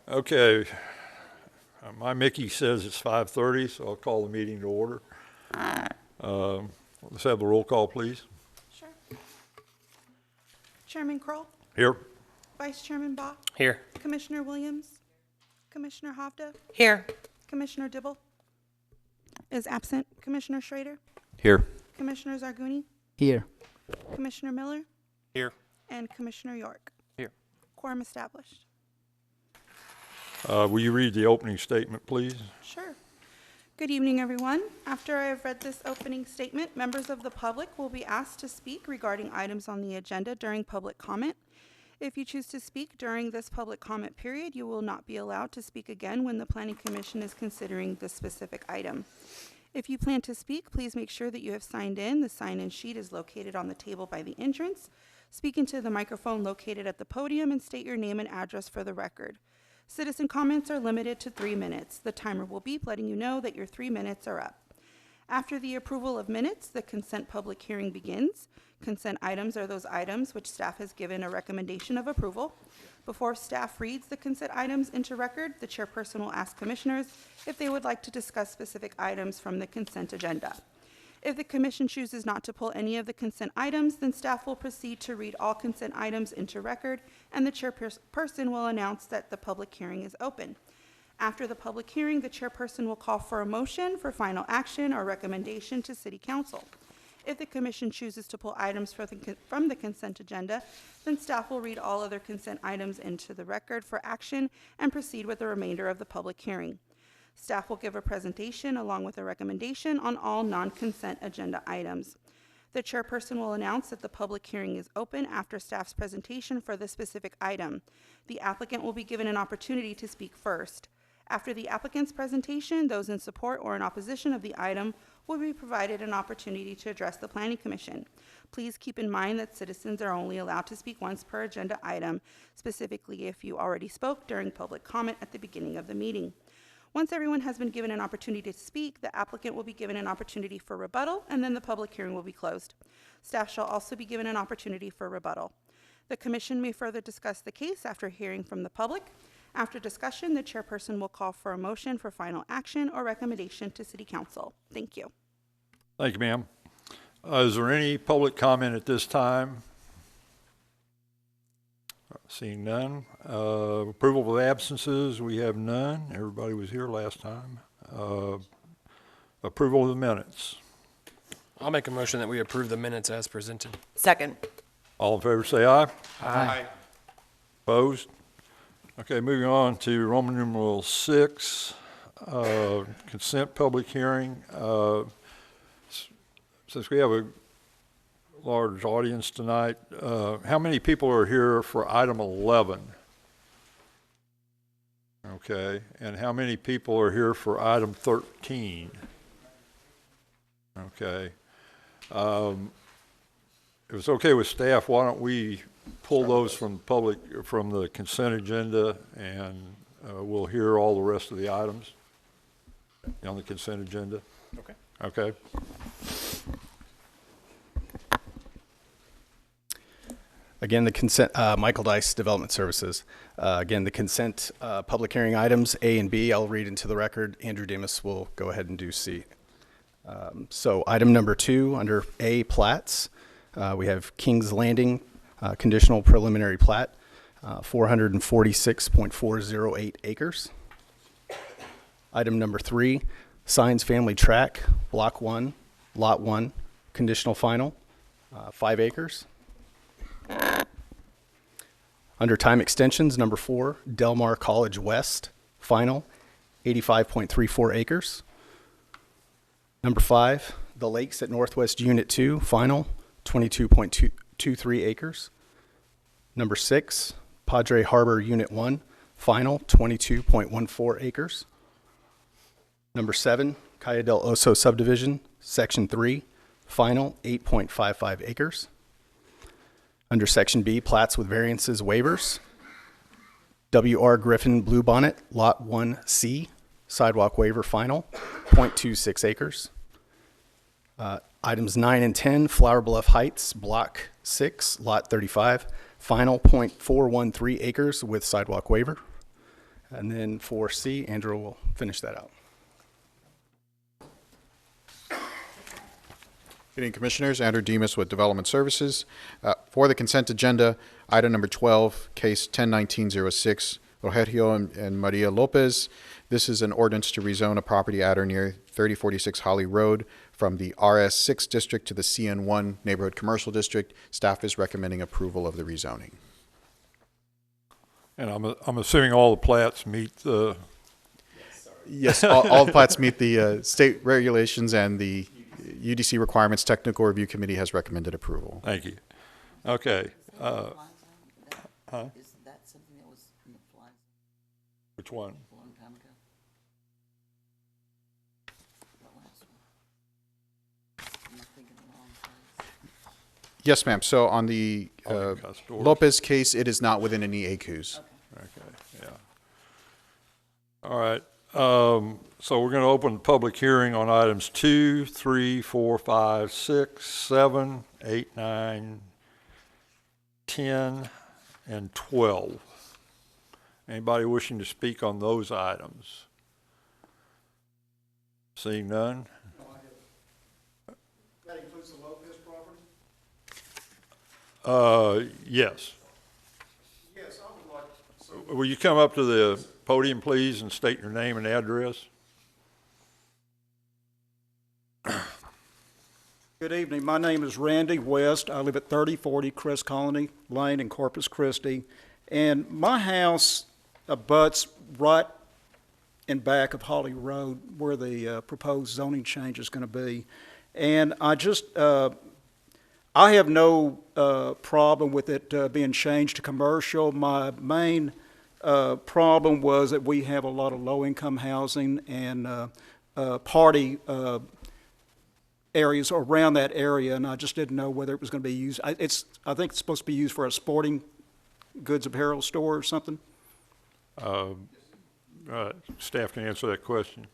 Okay, my Mickey says it's 5:30, so I'll call the meeting to order. Let's have the roll call, please. Sure. Chairman Kroll, Here. Vice Chairman Bach, Here. Commissioner Williams, Commissioner Hovda, Here. Commissioner Dibble is absent, Commissioner Schrader, Here. Commissioner Zarguni, Here. Commissioner Miller, Here. and Commissioner York. Here. Quorum established. Will you read the opening statement, please? Sure. Good evening, everyone. After I have read this opening statement, members of the public will be asked to speak regarding items on the agenda during public comment. If you choose to speak during this public comment period, you will not be allowed to speak again when the Planning Commission is considering this specific item. If you plan to speak, please make sure that you have signed in. The sign-in sheet is located on the table by the entrance. Speak into the microphone located at the podium and state your name and address for the record. Citizen comments are limited to 3 minutes. The timer will beep, letting you know that your 3 minutes are up. After the approval of minutes, the consent public hearing begins. Consent items are those items which staff has given a recommendation of approval. Before staff reads the consent items into record, the chairperson will ask commissioners if they would like to discuss specific items from the consent agenda. If the commission chooses not to pull any of the consent items, then staff will proceed to read all consent items into record, and the chairperson will announce that the public hearing is open. After the public hearing, the chairperson will call for a motion for final action or recommendation to City Council. If the commission chooses to pull items from the consent agenda, then staff will read all other consent items into the record for action and proceed with the remainder of the public hearing. Staff will give a presentation along with a recommendation on all non-consent agenda items. The chairperson will announce that the public hearing is open after staff's presentation for the specific item. The applicant will be given an opportunity to speak first. After the applicant's presentation, those in support or in opposition of the item will be provided an opportunity to address the Planning Commission. Please keep in mind that citizens are only allowed to speak once per agenda item, specifically if you already spoke during public comment at the beginning of the meeting. Once everyone has been given an opportunity to speak, the applicant will be given an opportunity for rebuttal, and then the public hearing will be closed. Staff shall also be given an opportunity for rebuttal. The commission may further discuss the case after hearing from the public. After discussion, the chairperson will call for a motion for final action or recommendation to City Council. Thank you. Thank you, ma'am. Is there any public comment at this time? Seeing none. Approval of absences, we have none. Everybody was here last time. Approval of the minutes. I'll make a motion that we approve the minutes as presented. Second. All in favor say aye. Aye. Opposed? Okay, moving on to Roman numeral 6, consent public hearing. Since we have a large audience tonight, how many people are here for item 11? Okay, and how many people are here for item 13? Okay. If it's okay with staff, why don't we pull those from the consent agenda, and we'll hear all the rest of the items on the consent agenda. Okay. Okay. Again, the consent, Michael Dice, Development Services. Again, the consent public hearing items A and B, I'll read into the record. Andrew Damas will go ahead and do C. So item number 2, under A, plats, we have Kings Landing, conditional preliminary plat, 446.408 acres. Item number 3, Signs Family Track, Block 1, Lot 1, conditional final, 5 acres. Under time extensions, number 4, Delmar College West, final, 85.34 acres. Number 5, The Lakes at Northwest Unit 2, final, 22.23 acres. Number 6, Padre Harbor Unit 1, final, 22.14 acres. Number 7, Calle del Oso Subdivision, Section 3, final, 8.55 acres. Under Section B, plats with variances waivers, W.R. Griffin Bluebonnet, Lot 1C, sidewalk waiver final, 0.26 acres. Items 9 and 10, Flower Bluff Heights, Block 6, Lot 35, final 0.413 acres with sidewalk waiver. And then for C, Andrew will finish that out. Good evening, Commissioners. Andrew Demas with Development Services. For the consent agenda, item number 12, case 101906, Rogelio and Maria Lopez. This is an ordinance to rezone a property at or near 3046 Holly Road from the RS6 district to the CN1 Neighborhood Commercial District. Staff is recommending approval of the rezoning. And I'm assuming all the plats meet the, Yes, all the plats meet the state regulations and the UDC requirements. Technical Review Committee has recommended approval. thank you. Okay, Is that something that was in the flies which one? a long time ago? The last one. Am I thinking the wrong place? Yes, ma'am. So on the Oh, Custor. Lopez case, it is not within any ACUs. Okay, yeah. All right, so we're going to open the public hearing on items 2, 3, 4, 5, 6, 7, 8, 9, 10, and 12. Anybody wishing to speak on those items? Seeing none? That includes the Lopez property? Yes. Yes, I would like to. Will you come up to the podium, please, and state your name and address? Good evening. My name is Randy West. I live at 3040 Crest Colony Lane in Corpus Christi. And my house abuts right in back of Holly Road where the proposed zoning change is going to be. And I have no problem with it being changed to commercial. My main problem was that we have a lot of low-income housing and party areas around that area, and I just didn't know whether it was going to be used. I think it's supposed to be used for a sporting goods apparel store or something. Staff can answer that question.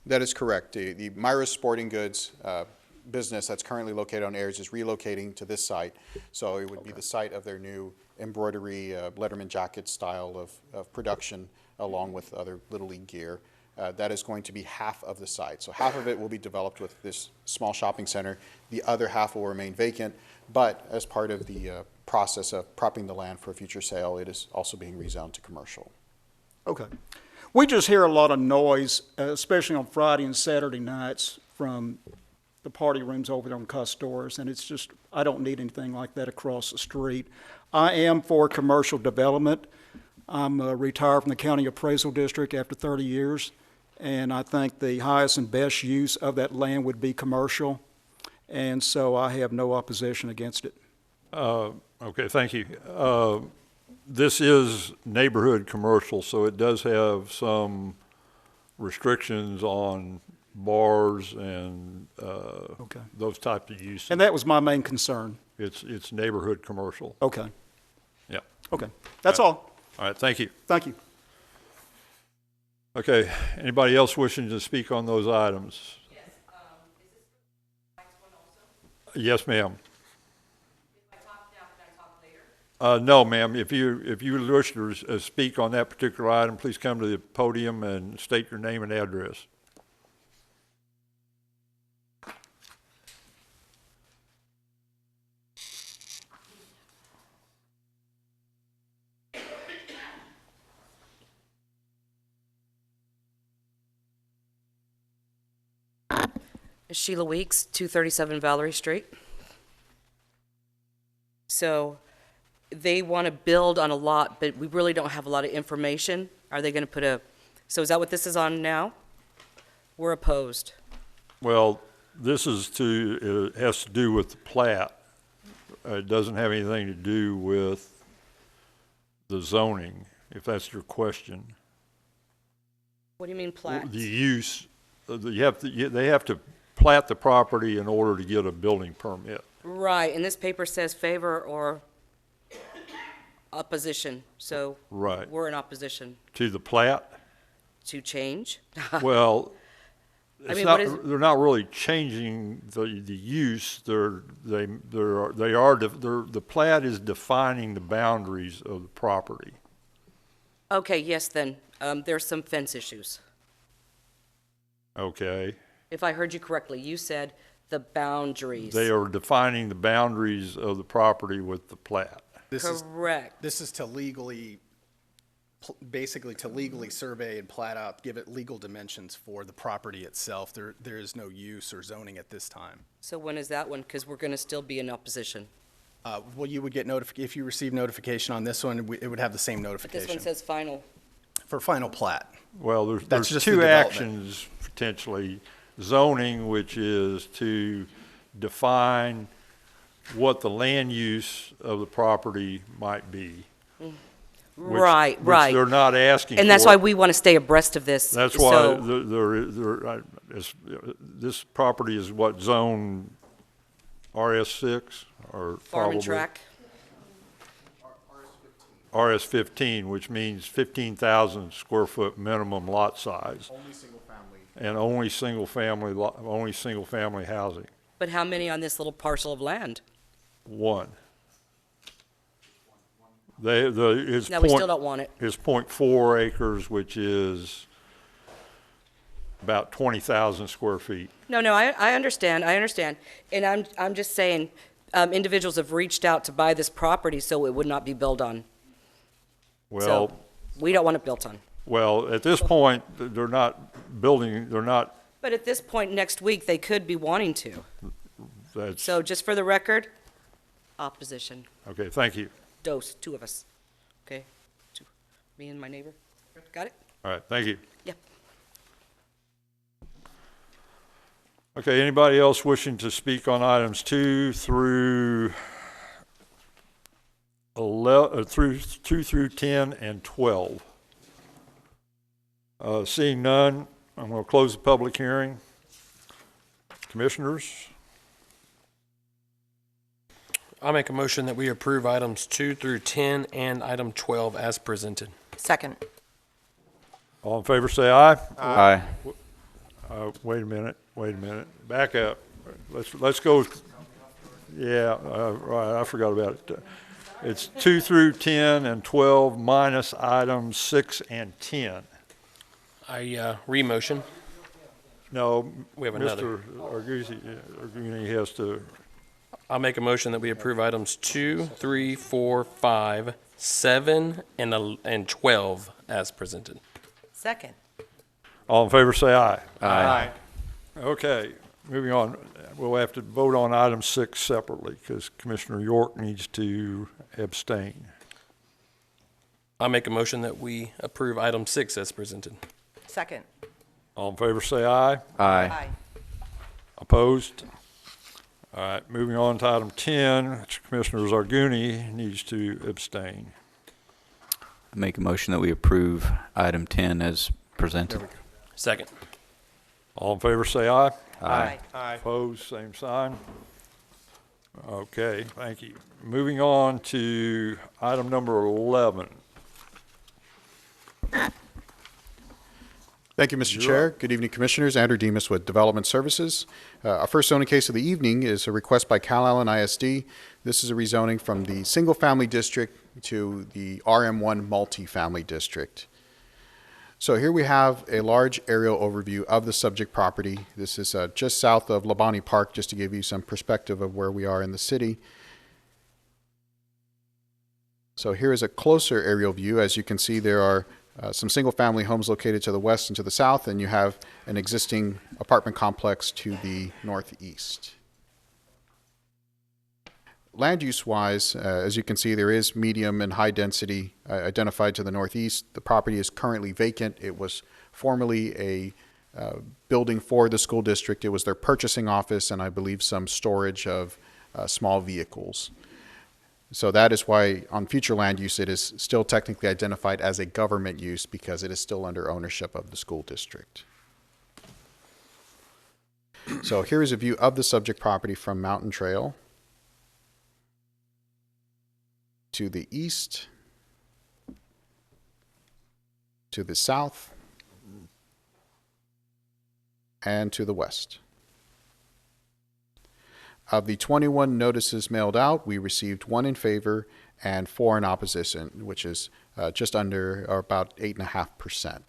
That is correct. The Myra Sporting Goods business that's currently located on Ayers is relocating to this site. So it would be the site of their new embroidery Letterman jacket style of production, along with other Little League gear. That is going to be half of the site. So half of it will be developed with this small shopping center. The other half will remain vacant, but as part of the process of propping the land for a future sale, it is also being rezoned to commercial. Okay. We just hear a lot of noise, especially on Friday and Saturday nights from the party rooms over there on Custor's, and it's just, I don't need anything like that across the street. I am for commercial development. I'm retired from the County Appraisal District after 30 years, and I think the highest and best use of that land would be commercial, and so I have no opposition against it. Okay, thank you. This is neighborhood commercial, so it does have some restrictions on bars and Okay. those types of uses. And that was my main concern. It's neighborhood commercial. Okay. Yeah. Okay. That's all. All right, thank you. Thank you. Okay, anybody else wishing to speak on those items? Yes. Is this the next one also? Yes, ma'am. If I talk now, can I talk later? No, ma'am. If you wish to speak on that particular item, please come to the podium and state your name and address. Sheila Weeks, 237 Valerie Street. So they want to build on a lot, but we really don't have a lot of information. Are they going to put so is that what this is on now? We're opposed. Well, this is it has to do with the plat. It doesn't have anything to do with the zoning, if that's your question. What do you mean plat? The use, they have to plat the property in order to get a building permit. Right, and this paper says favor or opposition, so Right. we're in opposition To the plat? to change. Well, It's mean, not, what is- they're not really changing the use. The plat is defining the boundaries of the property. Okay, yes, then, there's some fence issues. Okay? If I heard you correctly, you said the boundaries. They are defining the boundaries of the property with the plat. Correct. This is to legally, basically to legally survey and plat out, give it legal dimensions for the property itself. There is no use or zoning at this time. So when is that one? Because we're going to still be in opposition. Well, you would get if you receive notification on this one, it would have the same But notification. this one says final. For final plat. Well, there's That's just the two development. actions potentially. Zoning, which is to define what the land use of the property might be. Right, Which right. they're not asking for. And that's why we want to stay abreast of this. That's why So- this property is what, zone RS6 or Farm probably? and track. RS15, which means 15,000 square foot minimum lot size. Only single family. And only single family housing. But how many on this little parcel of land? One. His No, we still point, don't want it. his .4 acres, which is about 20,000 square feet. No, I understand, And I'm just saying, individuals have reached out to buy this property so it would not be built on. Well, So we don't want it built on. well, at this point, they're not building, they're not, But at this point next week, they could be wanting to. that's, So just for the record, opposition. okay, thank you. Two of us. Okay? Two. Me and my neighbor. Got it? All right, thank you. Yep. Okay, anybody else wishing to speak on items 2 through 10 and 12? Seeing none, I'm going to close the public hearing. Commissioners, I'll make a motion that we approve items 2 through 10 and item 12 as presented. Second. all in favor say aye. Aye. Wait a minute, back up. Let's go, yeah, right, I forgot about it. It's 2 through 10 and 12 minus items 6 and 10. I re-motion. No, We have another. Mr. Arguni has to, I'll make a motion that we approve items 2, 3, 4, 5, 7, and 12 as presented. Second. all in favor say aye. Aye. Okay, moving on. We'll have to vote on item 6 separately because Commissioner York needs to abstain. I'll make a motion that we approve item 6 as presented. Second. All in favor say aye. Aye. Opposed? All right, moving on to item 10, which Commissioner Zarguni needs to abstain. I make a motion that we approve item 10 as presented. Second. All in favor say aye. Aye. Opposed, same sign. Okay, thank you. Moving on to item number 11. Thank you, Mr. Chair. Good evening, Commissioners. Andrew Demas with Development Services. Our first zoning case of the evening is a request by Cal Allen ISD. This is a rezoning from the single-family district to the RM1 multifamily district. So here we have a large aerial overview of the subject property. This is just south of Labani Park, just to give you some perspective of where we are in the city. So here is a closer aerial view. As you can see, there are some single-family homes located to the west and to the south, and you have an existing apartment complex to the northeast. Land use-wise, as you can see, there is medium and high density identified to the northeast. The property is currently vacant. It was formerly a building for the school district. It was their purchasing office and I believe some storage of small vehicles. So that is why on future land use it is still technically identified as a government use because it is still under ownership of the school district. So here is a view of the subject property from Mountain Trail. To the east, to the south, and to the west. Of the 21 notices mailed out, we received 1 in favor and 4 in opposition, which is just under or about 8.5%.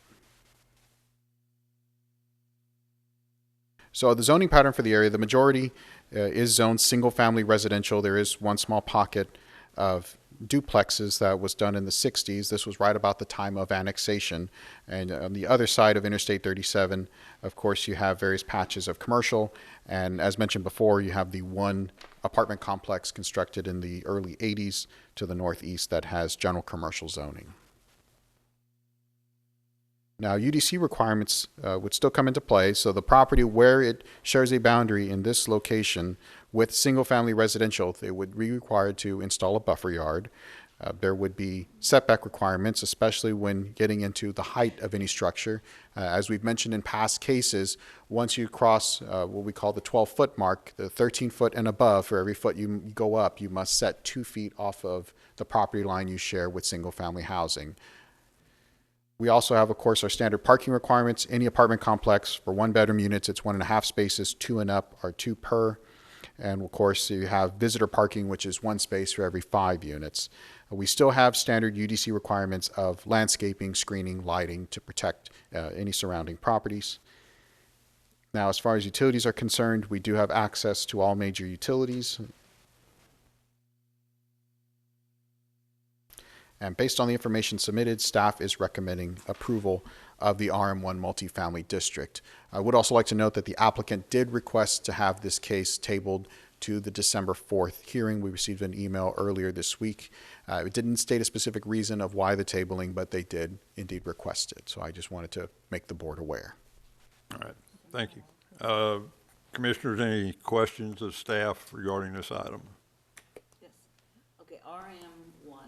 So the zoning pattern for the area, the majority is zoned single-family residential. There is one small pocket of duplexes that was done in the 60s. This was right about the time of annexation. And on the other side of Interstate 37, of course, you have various patches of commercial. And as mentioned before, you have the one apartment complex constructed in the early 80s to the northeast that has general commercial zoning. Now, UDC requirements would still come into play. So the property where it shares a boundary in this location with single-family residential, they would be required to install a buffer yard. There would be setback requirements, especially when getting into the height of any structure. As we've mentioned in past cases, once you cross what we call the 12-foot mark, the 13-foot and above, for every foot you go up, you must set 2 feet off of the property line you share with single-family housing. We also have, of course, our standard parking requirements. Any apartment complex for 1-bedroom units, it's 1.5 spaces, 2 and up are 2 per. And of course, you have visitor parking, which is 1 space for every 5 units. We still have standard UDC requirements of landscaping, screening, lighting to protect any surrounding properties. Now, as far as utilities are concerned, we do have access to all major utilities. And based on the information submitted, staff is recommending approval of the RM1 multifamily district. I would also like to note that the applicant did request to have this case tabled to the December 4th hearing. We received an email earlier this week. It didn't state a specific reason of why the tabling, but they did indeed request it. So I just wanted to make the board aware. All right, thank you. Commissioners, any questions of staff regarding this item? Yes. Okay, RM1, how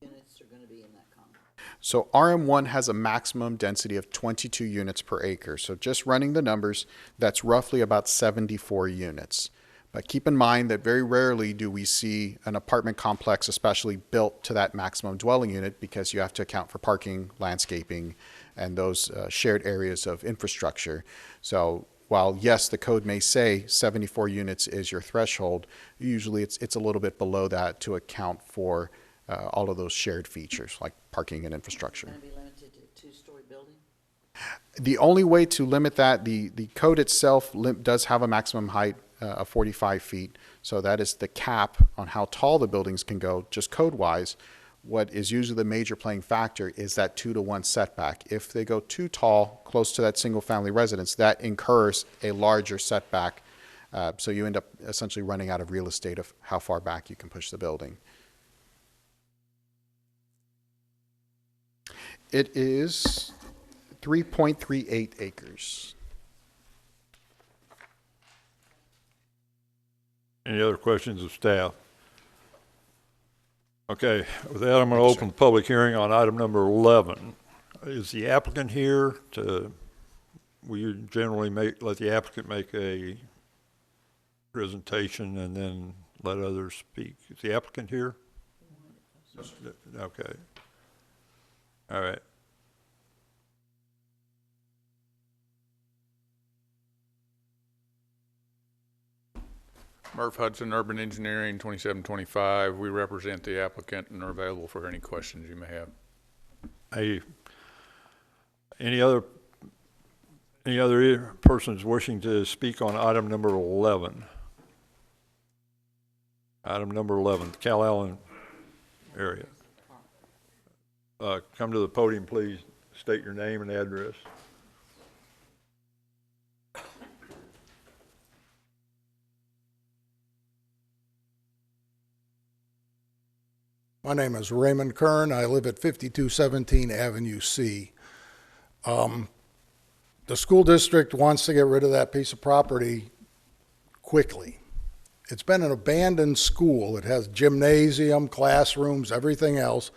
many units are going to be in that complex? So RM1 has a maximum density of 22 units per acre. So just running the numbers, that's roughly about 74 units. But keep in mind that very rarely do we see an apartment complex especially built to that maximum dwelling unit, because you have to account for parking, landscaping, and those shared areas of infrastructure. So while, yes, the code may say 74 units is your threshold, usually it's a little bit below that to account for all of those shared features like parking and infrastructure. Going to be limited to 2-story building? The only way to limit that, the code itself does have a maximum height of 45 feet. So that is the cap on how tall the buildings can go, just code-wise. What is usually the major playing factor is that 2-to-1 setback. If they go too tall, close to that single-family residence, that incurs a larger setback. So you end up essentially running out of real estate of how far back you can push the building. It is 3.38 acres. Any other questions of staff? Okay, with that, I'm going to open the public hearing on item number 11. Is the applicant here to, will you generally let the applicant make a presentation and then let others speak? Is the applicant here? Okay. All right. Murph Hudson, Urban Engineering, 2725. We represent the applicant and are available for any questions you may have. Any other persons wishing to speak on item number 11? Item number 11, Cal Allen area. Come to the podium, please. State your name and address. My name is Raymond Kern. I live at 5217 Avenue C. The school district wants to get rid of that piece of property quickly. It's been an abandoned school. It has gymnasium, classrooms, everything else.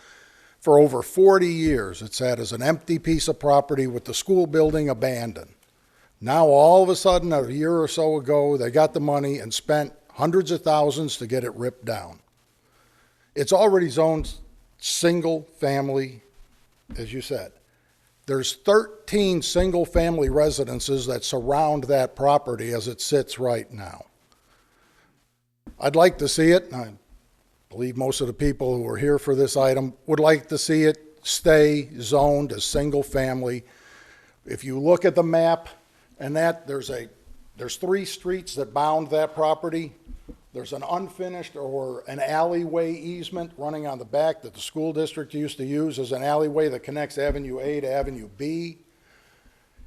For over 40 years, it's sat as an empty piece of property with the school building abandoned. Now, all of a sudden, a year or so ago, they got the money and spent hundreds of thousands to get it ripped down. It's already zoned single family, as you said. There's 13 single-family residences that surround that property as it sits right now. I'd like to see it, and I believe most of the people who are here for this item would like to see it stay zoned as single-family. If you look at the map, and that there's 3 streets that bound that property. There's an unfinished or an alleyway easement running on the back that the school district used to use as an alleyway that connects Avenue A to Avenue B.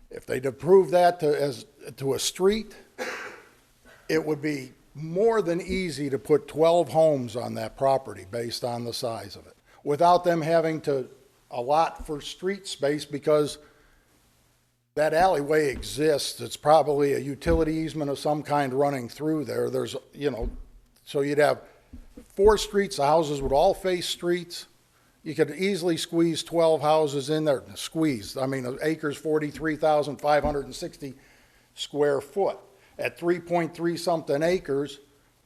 If they'd approve that to a street, it would be more than easy to put 12 homes on that property based on the size of it, without them having to allot for street space, because that alleyway exists. It's probably a utility easement of some kind running through there. There's, so you'd have 4 streets, the houses would all face streets. You could easily squeeze 12 houses in there. Squeeze, I mean, acres, 43,560 square foot. At 3.3 something acres,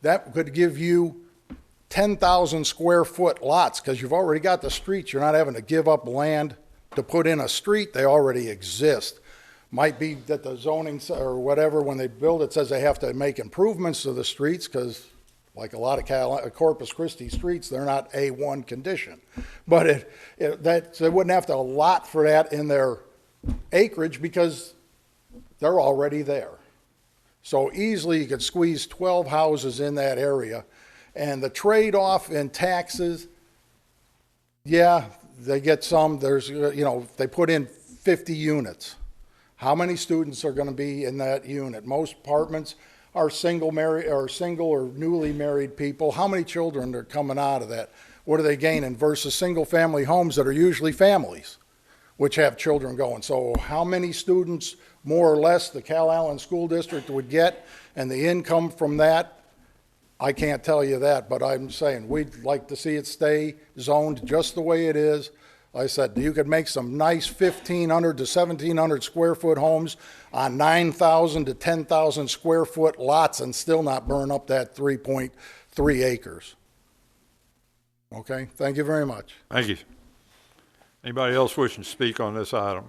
that could give you 10,000 square foot lots, because you've already got the streets. You're not having to give up land to put in a street. They already exist. Might be that the zoning or whatever, when they build it, says they have to make improvements to the streets, because like a lot of Corpus Christi streets, they're not A1 condition. But they wouldn't have to allot for that in their acreage because they're already there. So easily you could squeeze 12 houses in that area. And the trade-off in taxes, yeah, they get some. There's, they put in 50 units. How many students are going to be in that unit? Most apartments are single or newly married people. How many children are coming out of that? What are they gaining versus single-family homes that are usually families, which have children going? So how many students, more or less, the Cal Allen School District would get, and the income from that, I can't tell you that, but I'm saying we'd like to see it stay zoned just the way it is. Like I said, you could make some nice 1,500 to 1,700 square foot homes on 9,000 to 10,000 square foot lots and still not burn up that 3.3 acres. Okay, thank you very much. Thank you. Anybody else wishing to speak on this item?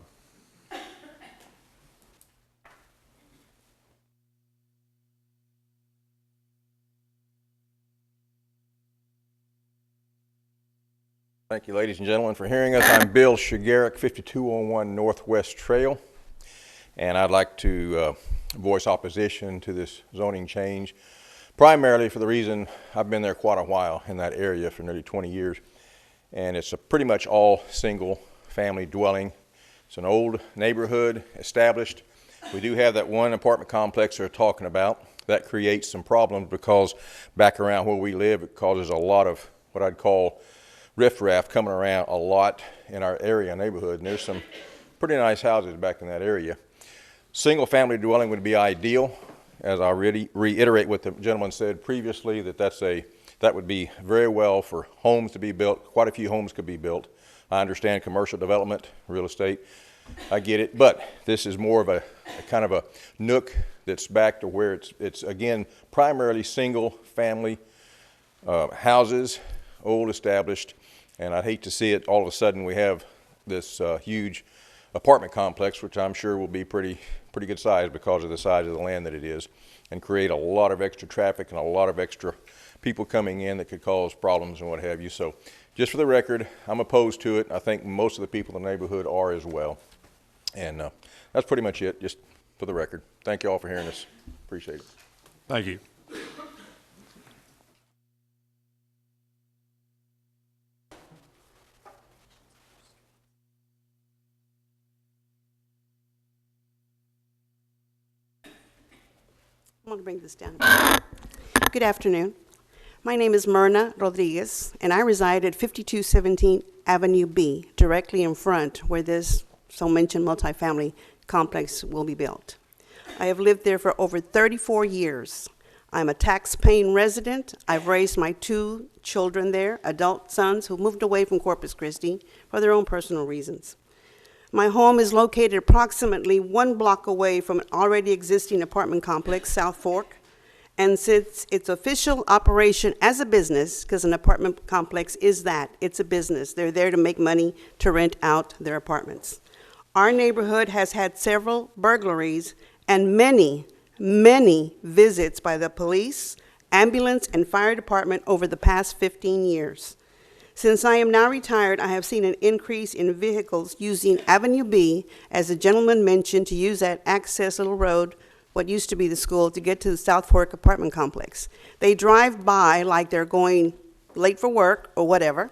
Thank you, ladies and gentlemen, for hearing us. I'm Bill Shigerick, 5201 Northwest Trail, and I'd like to voice opposition to this zoning change, primarily for the reason I've been there quite a while in that area for nearly 20 years, and it's a pretty much all single-family dwelling. It's an old neighborhood, established. We do have that one apartment complex they're talking about. That creates some problems because back around where we live, it causes a lot of what I'd call riffraff coming around a lot in our area neighborhood, and there's some pretty nice houses back in that area. Single family dwelling would be ideal, as I reiterate what the gentleman said previously, that would be very well for homes to be built. Quite a few homes could be built. I understand commercial development, real estate, I get it, but this is more of a kind of a nook that's back to where it's again primarily single family houses, old established. And I'd hate to see it all of a sudden we have this huge apartment complex, which I'm sure will be pretty good size because of the size of the land that it is, and create a lot of extra traffic and a lot of extra people coming in that could cause problems and what have you. So just for the record, I'm opposed to it. I think most of the people in the neighborhood are as well. And that's pretty much it, just for the record. Thank you all for hearing us. Appreciate it. Thank you. I'm going to bring this down. Good afternoon. My name is Myrna Rodriguez, and I reside at 5217 Avenue B, directly in front where this so-mentioned multifamily complex will be built. I have lived there for over 34 years. I'm a tax-paying resident. I've raised my 2 children there, adult sons who moved away from Corpus Christi for their own personal reasons. My home is located approximately 1 block away from an already existing apartment complex, South Fork, and since its official operation as a business, because an apartment complex is that, it's a business. They're there to make money to rent out their apartments. Our neighborhood has had several burglaries and many, many visits by the police, ambulance, and fire department over the past 15 years. Since I am now retired, I have seen an increase in vehicles using Avenue B, as the gentleman mentioned, to use that access little road, what used to be the school, to get to the South Fork apartment complex. They drive by like they're going late for work or whatever.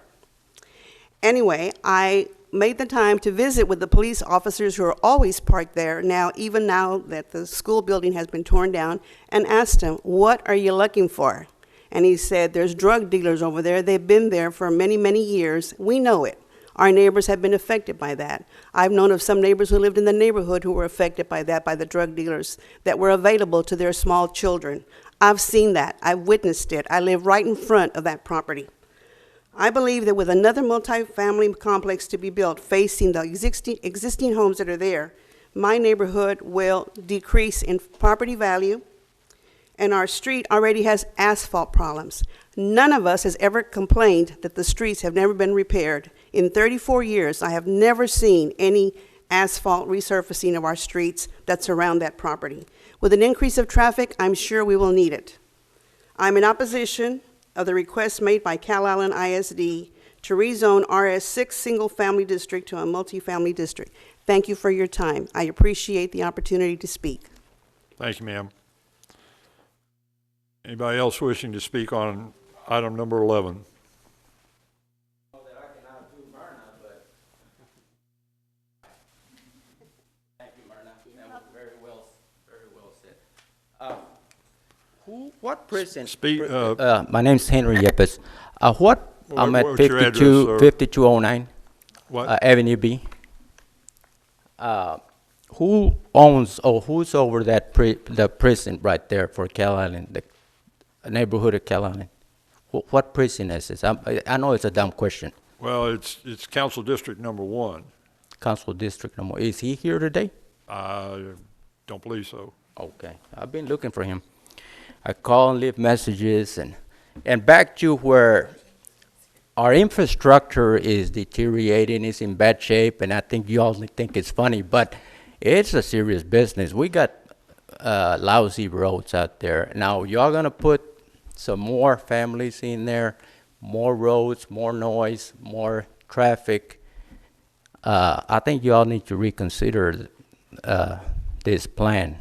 Anyway, I made the time to visit with the police officers who are always parked there now, even now that the school building has been torn down, and asked him, "What are you looking for?" And he said, "There's drug dealers over there. They've been there for many, many years. We know it. Our neighbors have been affected by that. I've known of some neighbors who lived in the neighborhood who were affected by that, by the drug dealers that were available to their small children. I've seen that. I've witnessed it. I live right in front of that property. I believe that with another multifamily complex to be built facing the existing homes that are there, my neighborhood will decrease in property value, and our street already has asphalt problems. None of us has ever complained that the streets have never been repaired. In 34 years, I have never seen any asphalt resurfacing of our streets that surround that property. With an increase of traffic, I'm sure we will need it. I'm in opposition of the request made by Cal Island ISD to rezone RS6 single-family district to a multifamily district. Thank you for your time. I appreciate the opportunity to speak. Thank you, ma'am. Anybody else wishing to speak on item number 11? Thank you, Myrna. That was very well said. What prison? My name's Henry Yepes. I'm at what's your address, sir? 5209 What? Avenue B. Who owns or who's over that the prison right there for Cal Island, the neighborhood of Cal Island? What prison is this? I know it's a dumb question. Well, it's Council District number 1. Council District number. Is he here today? I don't believe so. Okay, I've been looking for him. I call and leave messages, and back to where our infrastructure is deteriorating, it's in bad shape, and I think you all think it's funny, but it's a serious business. We got lousy roads out there. Now, y'all gonna put some more families in there, more roads, more noise, more traffic. I think you all need to reconsider this plan.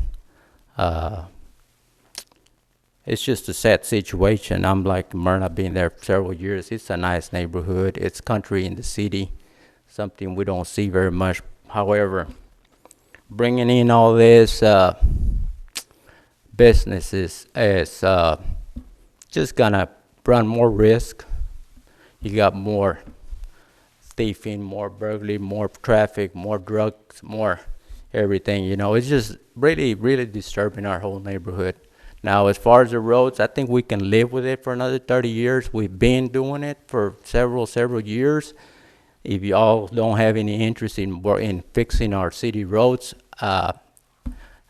It's just a sad situation. I'm like Myrna, been there for several years. It's a nice neighborhood. It's country in the city, something we don't see very much. However, bringing in all this businesses is just gonna run more risk. You got more thieving, more burglary, more traffic, more drugs, more everything. You know, it's just really, really disturbing our whole neighborhood. Now, as far as the roads, I think we can live with it for another 30 years. We've been doing it for several years. If y'all don't have any interest in fixing our city roads, I'm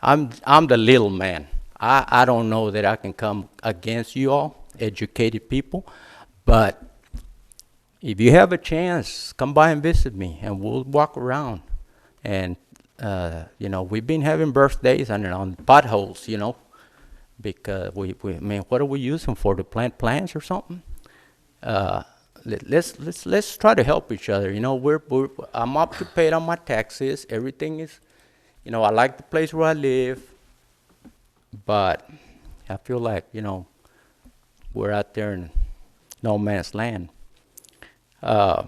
the little man. I don't know that I can come against you all, educated people, but if you have a chance, come by and visit me, and we'll walk around. And you know, we've been having birthdays on potholes, you know, because I mean, what are we using for, to plant plants or something? Let's try to help each other. You know, I'm up to pay on my taxes. Everything is, you know, I like the place where I live, but I feel like, you know, we're out there in no man's land. Like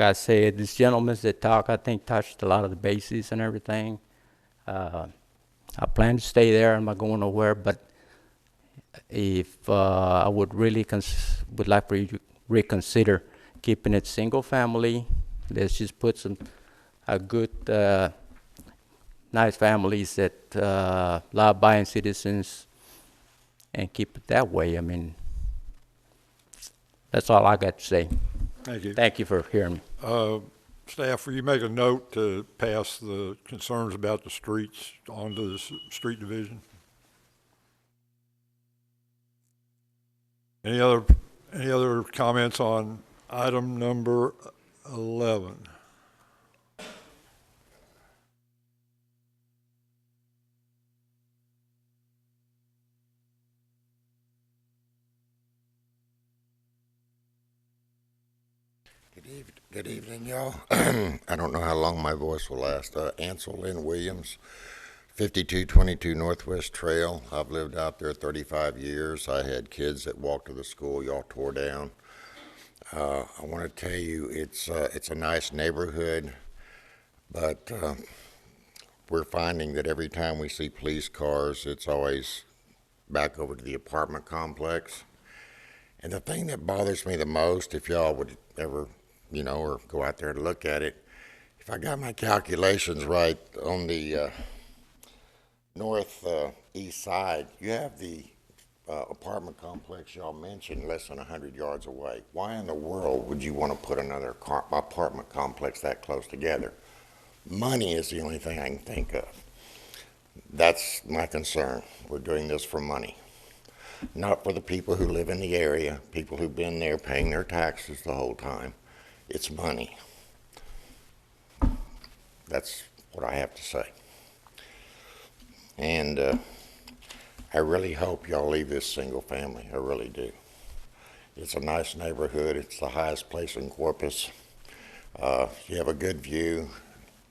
I said, these gentlemen that talk, I think, touched a lot of the bases and everything. I plan to stay there. I'm not going nowhere, but if I would really would like for you to reconsider keeping it single family. Let's just put some good, nice families that law-abiding citizens, and keep it that way. I mean, that's all I got to say. Thank you. Thank you for hearing me. Staff, will you make a note to pass the concerns about the streets on to the street division? Any other comments on item number 11? Good evening, y'all. I don't know how long my voice will last. Ansel Lynn Williams, 5222 Northwest Trail. I've lived out there 35 years. I had kids that walked to the school y'all tore down. I want to tell you, it's a nice neighborhood, but we're finding that every time we see police cars, it's always back over to the apartment complex. And the thing that bothers me the most, if y'all would ever, or go out there to look at it, if I got my calculations right, on the northeast side, you have the apartment complex y'all mentioned less than 100 yards away. Why in the world would you want to put another apartment complex that close together? Money is the only thing I can think of. That's my concern. We're doing this for money. Not for the people who live in the area, people who've been there paying their taxes the whole time. It's money. That's what I have to say. And I really hope y'all leave this single family. I really do. It's a nice neighborhood. It's the highest place in Corpus. You have a good view.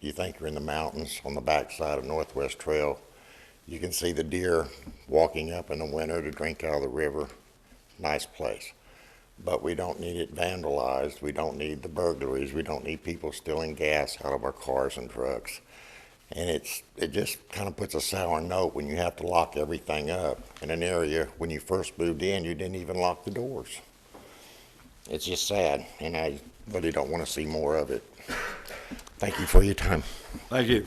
You think you're in the mountains on the backside of Northwest Trail. You can see the deer walking up in the winter to drink out of the river. Nice place. But we don't need it vandalized. We don't need the burglaries. We don't need people stealing gas out of our cars and trucks. And it just kind of puts a sour note when you have to lock everything up in an area. When you first moved in, you didn't even lock the doors. It's just sad, and I really don't want to see more of it. Thank you for your time. Thank you.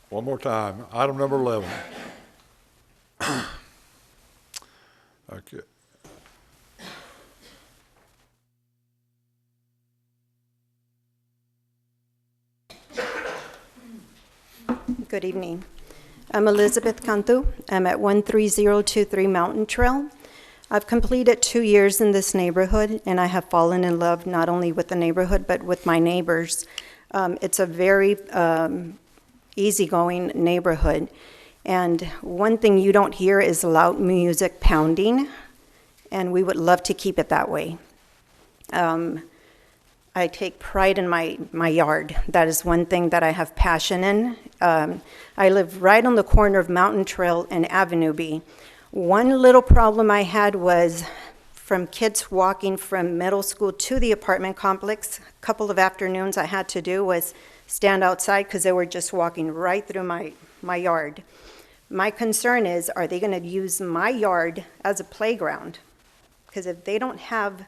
One more time, item number 11. Okay. Good evening. I'm Elizabeth Cantu. I'm at 13023 Mountain Trail. I've completed 2 years in this neighborhood, and I have fallen in love not only with the neighborhood, but with my neighbors. It's a very easygoing neighborhood. And one thing you don't hear is loud music pounding, and we would love to keep it that way. I take pride in my yard. That is one thing that I have passion in. I live right on the corner of Mountain Trail and Avenue B. One little problem I had was from kids walking from middle school to the apartment complex. A couple of afternoons I had to do was stand outside because they were just walking right through my yard. My concern is, are they going to use my yard as a playground? Because if they don't have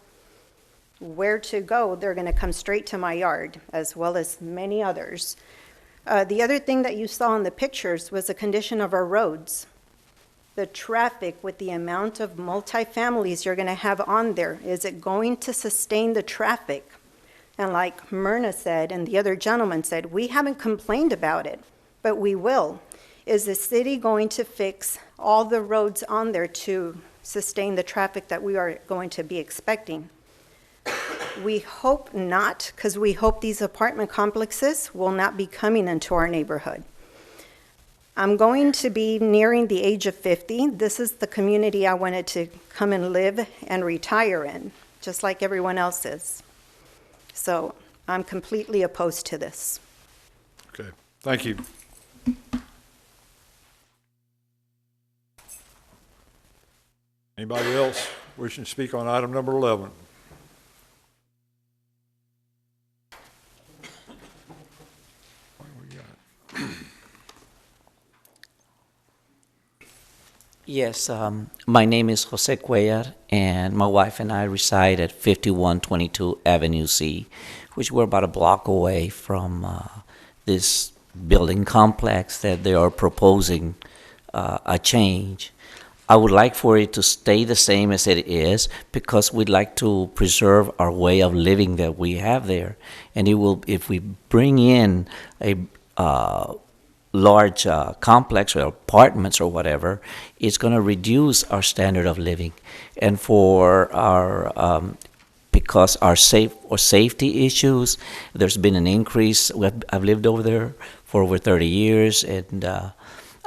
where to go, they're going to come straight to my yard, as well as many others. The other thing that you saw in the pictures was the condition of our roads. The traffic with the amount of multifamilies you're going to have on there, is it going to sustain the traffic? And like Myrna said, and the other gentleman said, we haven't complained about it, but we will. Is the city going to fix all the roads on there to sustain the traffic that we are going to be expecting? We hope not, because we hope these apartment complexes will not be coming into our neighborhood. I'm going to be nearing the age of 50. This is the community I wanted to come and live and retire in, just like everyone else is. So I'm completely opposed to this. Okay, thank you. Anybody else wishing to speak on item number 11? Yes, my name is Jose Cuellar, and my wife and I reside at 5122 Avenue C, which we're about a block away from this building complex that they are proposing a change. I would like for it to stay the same as it is because we'd like to preserve our way of living that we have there. And it will, if we bring in a large complex or apartments or whatever, it's going to reduce our standard of living. And for our because our safety issues, there's been an increase. I've lived over there for over 30 years, and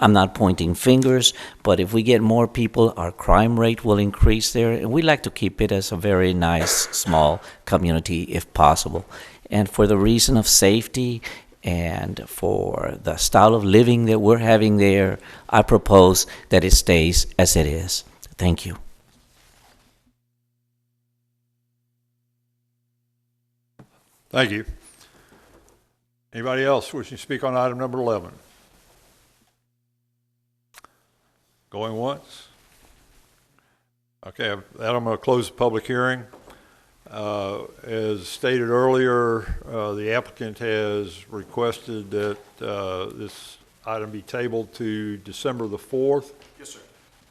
I'm not pointing fingers, but if we get more people, our crime rate will increase there. And we like to keep it as a very nice, small community if possible. And for the reason of safety and for the style of living that we're having there, I propose that it stays as it is. Thank you. Thank you. Anybody else wishing to speak on item number 11? Going once? Okay, that I'm going to close the public hearing. As stated earlier, the applicant has requested that this item be tabled to December the 4th. Yes, sir.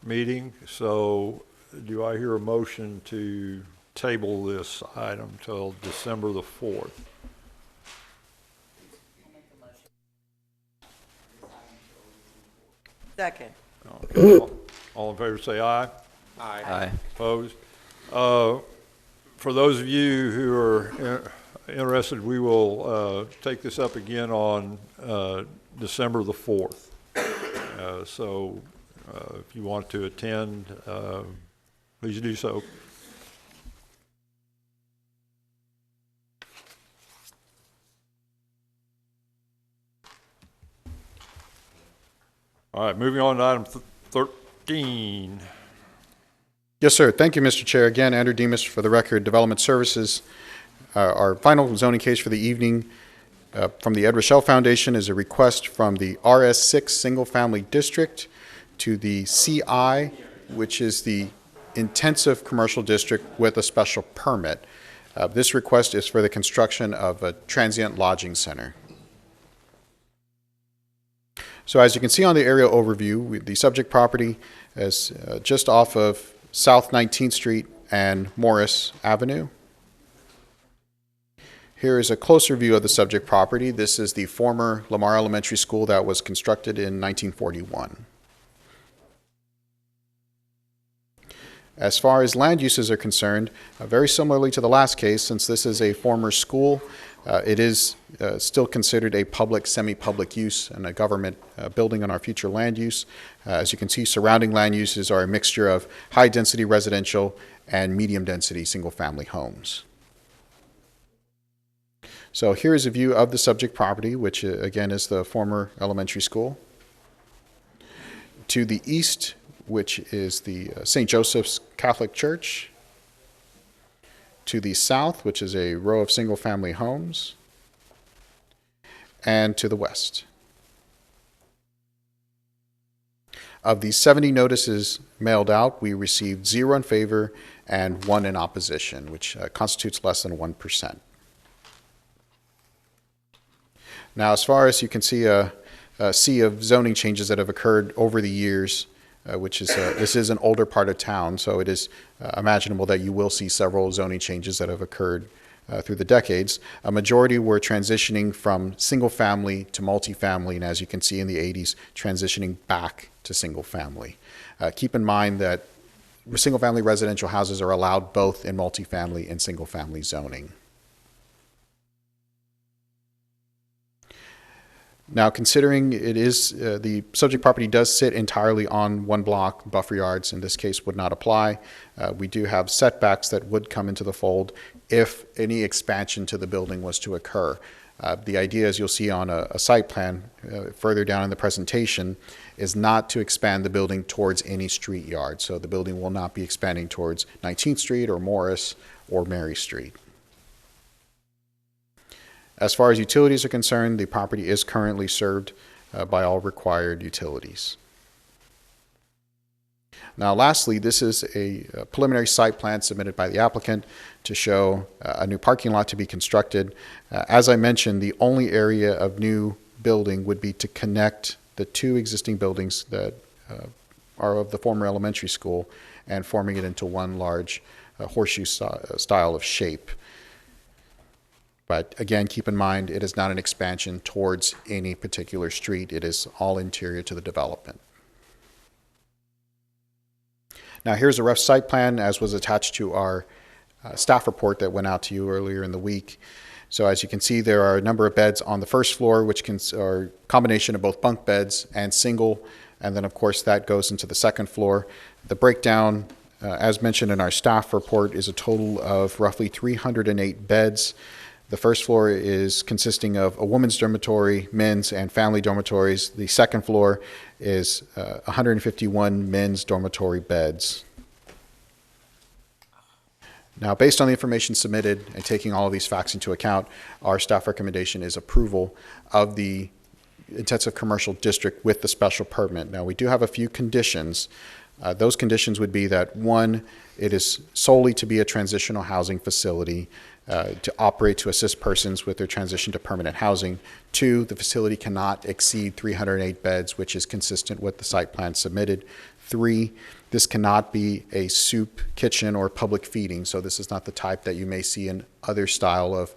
Meeting. So do I hear a motion to table this item till December the 4th? Second. Okay. All in favor say aye. Aye. Aye. Opposed? For those of you who are interested, we will take this up again on December the 4th. So if you want to attend, please do so. All right, moving on to item 13. Yes, sir. Thank you, Mr. Chair. Again, Andrew Demas for the Record Development Services. Our final zoning case for the evening from the Ed Rochelle Foundation is a request from the RS6 Single Family District to the CI, which is the Intensive Commercial District with a special permit. This request is for the construction of a transient lodging center. So as you can see on the aerial overview, the subject property is just off of South 19th Street and Morris Avenue. Here is a closer view of the subject property. This is the former Lamar Elementary School that was constructed in 1941. As far as land uses are concerned, very similarly to the last case, since this is a former school, it is still considered a public, semi-public use and a government building on our future land use. As you can see, surrounding land uses are a mixture of high-density residential and medium-density single-family homes. So here is a view of the subject property, which again is the former elementary school. To the east, which is the St. Joseph's Catholic Church. To the south, which is a row of single-family homes. And to the west. Of the 70 notices mailed out, we received 0 in favor and 1 in opposition, which constitutes less than 1%. Now, as far as you can see, a sea of zoning changes that have occurred over the years, which is this is an older part of town, so it is imaginable that you will see several zoning changes that have occurred through the decades. A majority were transitioning from single family to multifamily, and as you can see in the 80s, transitioning back to single family. Keep in mind that single family residential houses are allowed both in multifamily and single family zoning. Now, considering it is, the subject property does sit entirely on one block, buffer yards in this case would not apply. We do have setbacks that would come into the fold if any expansion to the building was to occur. The idea, as you'll see on a site plan further down in the presentation, is not to expand the building towards any street yard. So the building will not be expanding towards 19th Street or Morris or Mary Street. As far as utilities are concerned, the property is currently served by all required utilities. Now, lastly, this is a preliminary site plan submitted by the applicant to show a new parking lot to be constructed. As I mentioned, the only area of new building would be to connect the 2 existing buildings that are of the former elementary school and forming it into one large horseshoe style of shape. But again, keep in mind, it is not an expansion towards any particular street. It is all interior to the development. Now, here's a rough site plan as was attached to our staff report that went out to you earlier in the week. So as you can see, there are a number of beds on the first floor, which are a combination of both bunk beds and single, and then of course that goes into the second floor. The breakdown, as mentioned in our staff report, is a total of roughly 308 beds. The first floor is consisting of a women's dormitory, men's, and family dormitories. The second floor is 151 men's dormitory beds. Now, based on the information submitted and taking all of these facts into account, our staff recommendation is approval of the intensive commercial district with the special permit. Now, we do have a few conditions. Those conditions would be that, one, it is solely to be a transitional housing facility to operate to assist persons with their transition to permanent housing. Two, the facility cannot exceed 308 beds, which is consistent with the site plan submitted. Three, this cannot be a soup kitchen or public feeding, so this is not the type that you may see in other style of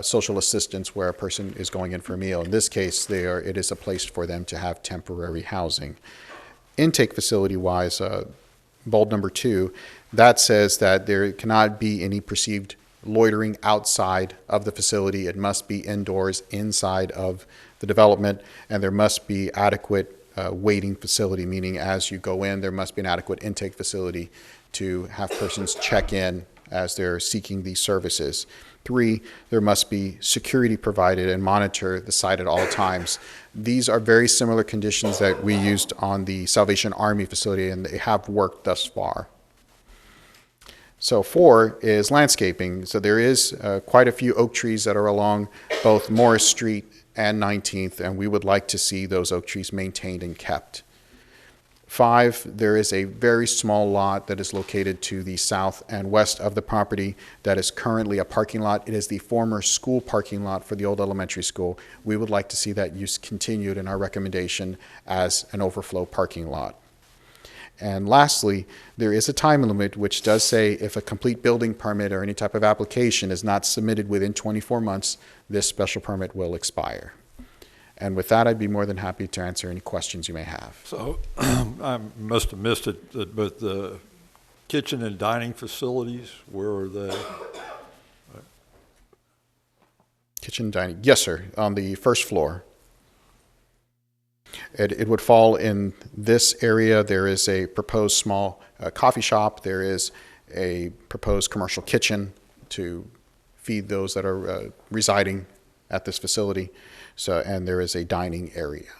social assistance where a person is going in for a meal. In this case, it is a place for them to have temporary housing. Intake facility-wise, bold number 2, that says that there cannot be any perceived loitering outside of the facility. It must be indoors, inside of the development, and there must be adequate waiting facility, meaning as you go in, there must be an adequate intake facility to have persons check in as they're seeking these services. 3, there must be security provided and monitor the site at all times. These are very similar conditions that we used on the Salvation Army facility, and they have worked thus far. So 4 is landscaping. So there is quite a few oak trees that are along both Morris Street and 19th, and we would like to see those oak trees maintained and kept. 5, there is a very small lot that is located to the south and west of the property that is currently a parking lot. It is the former school parking lot for the old elementary school. We would like to see that use continued in our recommendation as an overflow parking lot. And lastly, there is a time limit which does say if a complete building permit or any type of application is not submitted within 24 months, this special permit will expire. And with that, I'd be more than happy to answer any questions you may have. So I must have missed it, but the kitchen and dining facilities, where are they? Kitchen, dining, yes, sir, on the first floor. It would fall in this area. There is a proposed small coffee shop. There is a proposed commercial kitchen to feed those that are residing at this facility. So, and there is a dining area.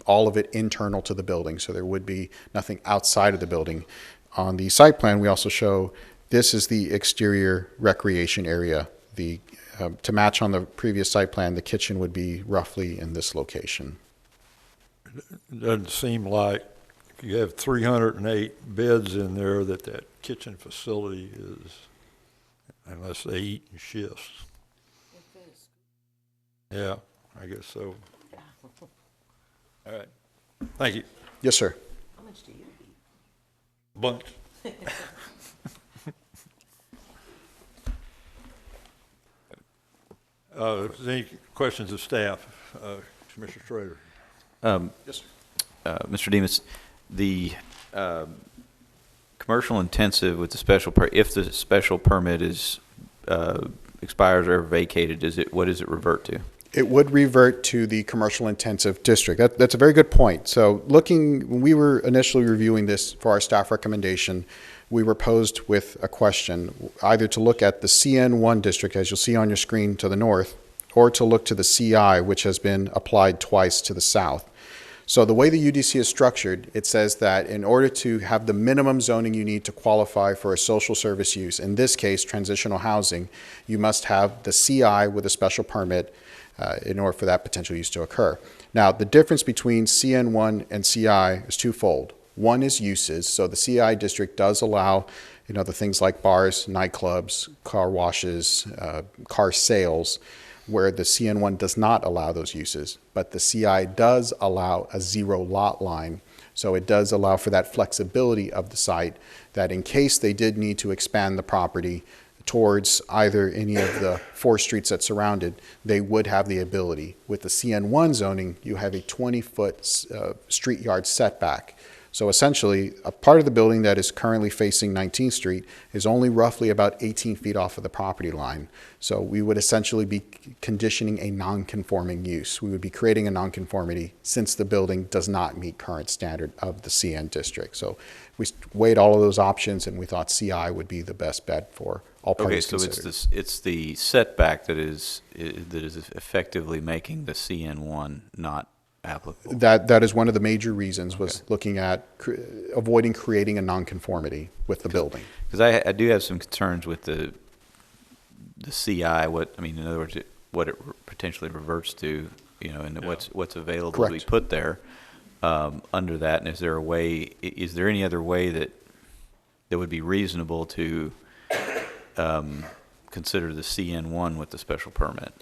All of it internal to the building, so there would be nothing outside of the building. On the site plan, we also show this is the exterior recreation area. To match on the previous site plan, the kitchen would be roughly in this location. It doesn't seem like you have 308 beds in there that kitchen facility is, unless they eat in shifts. Yeah, I guess so. All right. Thank you. Yes, sir. How much do you eat? Bunch. Any questions of staff? Commissioner Schrader. Yes, sir. Mr. Demas, the commercial intensive with the special if the special permit is expires or vacated, what does it revert to? It would revert to the commercial intensive district. That's a very good point. So when we were initially reviewing this for our staff recommendation, we were posed with a question, either to look at the CN1 district, as you'll see on your screen to the north, or to look to the CI, which has been applied twice to the south. So the way the UDC is structured, it says that in order to have the minimum zoning you need to qualify for a social service use, in this case, transitional housing, you must have the CI with a special permit in order for that potential use to occur. Now, the difference between CN1 and CI is twofold. One is uses. So the CI district does allow, the things like bars, nightclubs, car washes, car sales, where the CN1 does not allow those uses, but the CI does allow a zero lot line. So it does allow for that flexibility of the site that in case they did need to expand the property towards either any of the 4 streets that surround it, they would have the ability. With the CN1 zoning, you have a 20-foot street yard setback. So essentially, a part of the building that is currently facing 19th Street is only roughly about 18 feet off of the property line. So we would essentially be conditioning a non-conforming use. We would be creating a non-conformity since the building does not meet current standard of the CN district. So we weighed all of those options, and we thought CI would be the best bet for all parties Okay, so considered. it's the setback that is effectively making the CN1 not applicable. That is one of the major reasons, was looking at avoiding creating a nonconformity with the building. Because I do have some concerns with the CI. In other words, what it potentially reverts to, and what's available to be Correct. put there under that. And is there any other way that would be reasonable to consider the CN1 with the special permit?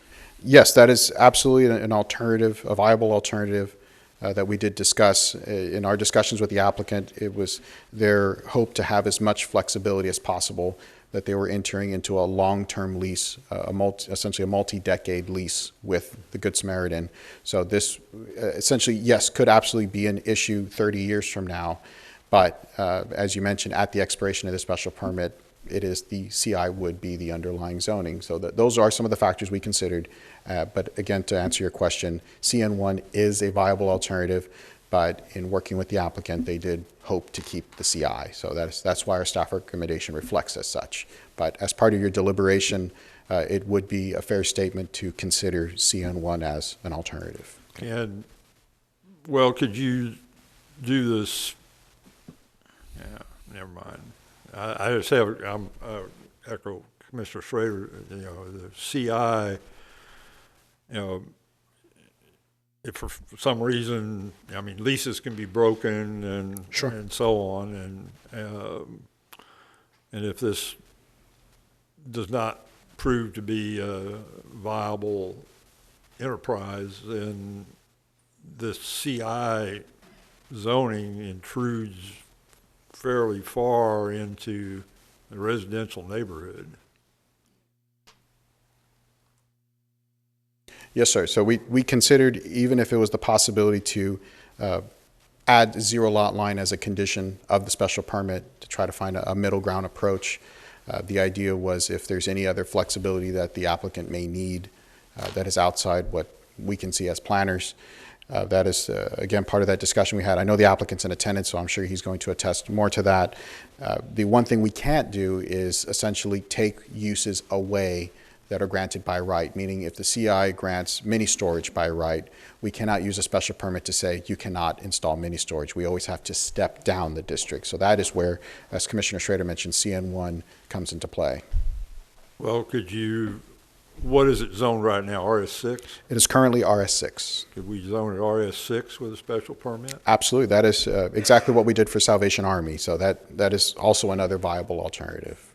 Yes, that is absolutely an alternative, a viable alternative that we did discuss. In our discussions with the applicant, it was their hope to have as much flexibility as possible, that they were entering into a long-term lease, essentially a multi-decade lease with the Good Samaritan. So this essentially, yes, could absolutely be an issue 30 years from now. But as you mentioned, at the expiration of the special permit, it is the CI would be the underlying zoning. So those are some of the factors we considered. But again, to answer your question, CN1 is a viable alternative, but in working with the applicant, they did hope to keep the CI. So that's why our staff recommendation reflects as such. But as part of your deliberation, it would be a fair statement to consider CN1 as an alternative. And, well, could you do this? Yeah, never mind. I just have, echo Commissioner Schrader, the CI, if for some reason, leases can be broken and Sure. and so on, and if this does not prove to be a viable enterprise, then the CI zoning intrudes fairly far into the residential neighborhood. Yes, sir. So we considered, even if it was the possibility to add zero lot line as a condition of the special permit, to try to find a middle ground approach. The idea was, if there's any other flexibility that the applicant may need that is outside what we can see as planners, that is, again, part of that discussion we had. I know the applicant's in attendance, so I'm sure he's going to attest more to that. The one thing we can't do is essentially take uses away that are granted by right, meaning if the CI grants mini storage by right, we cannot use a special permit to say you cannot install mini storage. We always have to step down the district. So that is where, as Commissioner Schrader mentioned, CN1 comes into play. Well, what is it zoned right now, RS6? It is currently RS6. Could we zone it RS6 with a special permit? Absolutely. That is exactly what we did for Salvation Army. So that is also another viable alternative.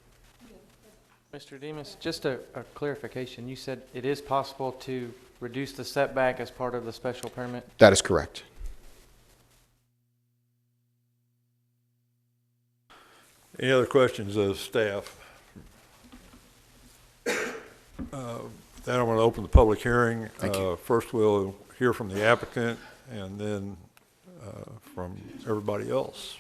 Mr. Demas, just a clarification. You said it is possible to reduce the setback as part of the special permit? That is correct. Any other questions of staff? Then I'm going to open the public hearing. Thank you. First, we'll hear from the applicant, and then from everybody else.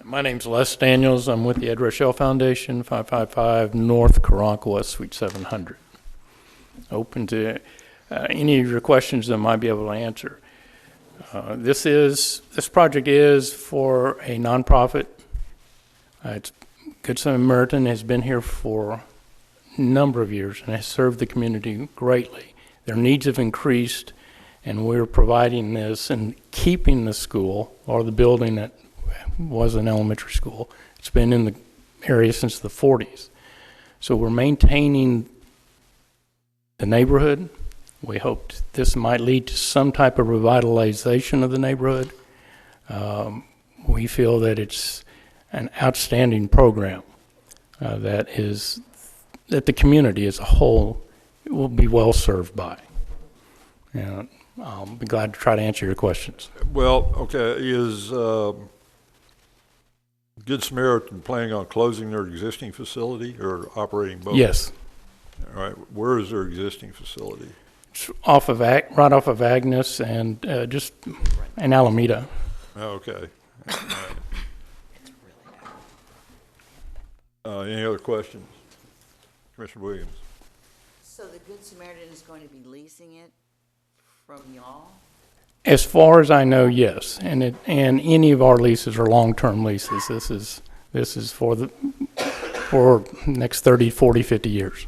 My name's Les Daniels. I'm with the Ed Rochelle Foundation, 555 North Karankawa, Suite 700. Open to any of your questions that I might be able to answer. This project is for a nonprofit. Good Samaritan has been here for a number of years and has served the community greatly. Their needs have increased, and we're providing this and keeping the school, or the building that was an elementary school. It's been in the area since the 40s. So we're maintaining the neighborhood. We hoped this might lead to some type of revitalization of the neighborhood. We feel that it's an outstanding program that the community as a whole will be well served by. And I'll be glad to try to answer your questions. Well, okay, is Good Samaritan planning on closing their existing facility or operating both? Yes. All All right, where is their existing facility? It's off of right off of Agnes and just in Alameda. Oh, okay. All right. Any other questions? Commissioner Williams? So the Good Samaritan is going to be leasing it from y'all? As far as I know, yes. And any of our leases are long-term leases. This is for next 30, 40, 50 years.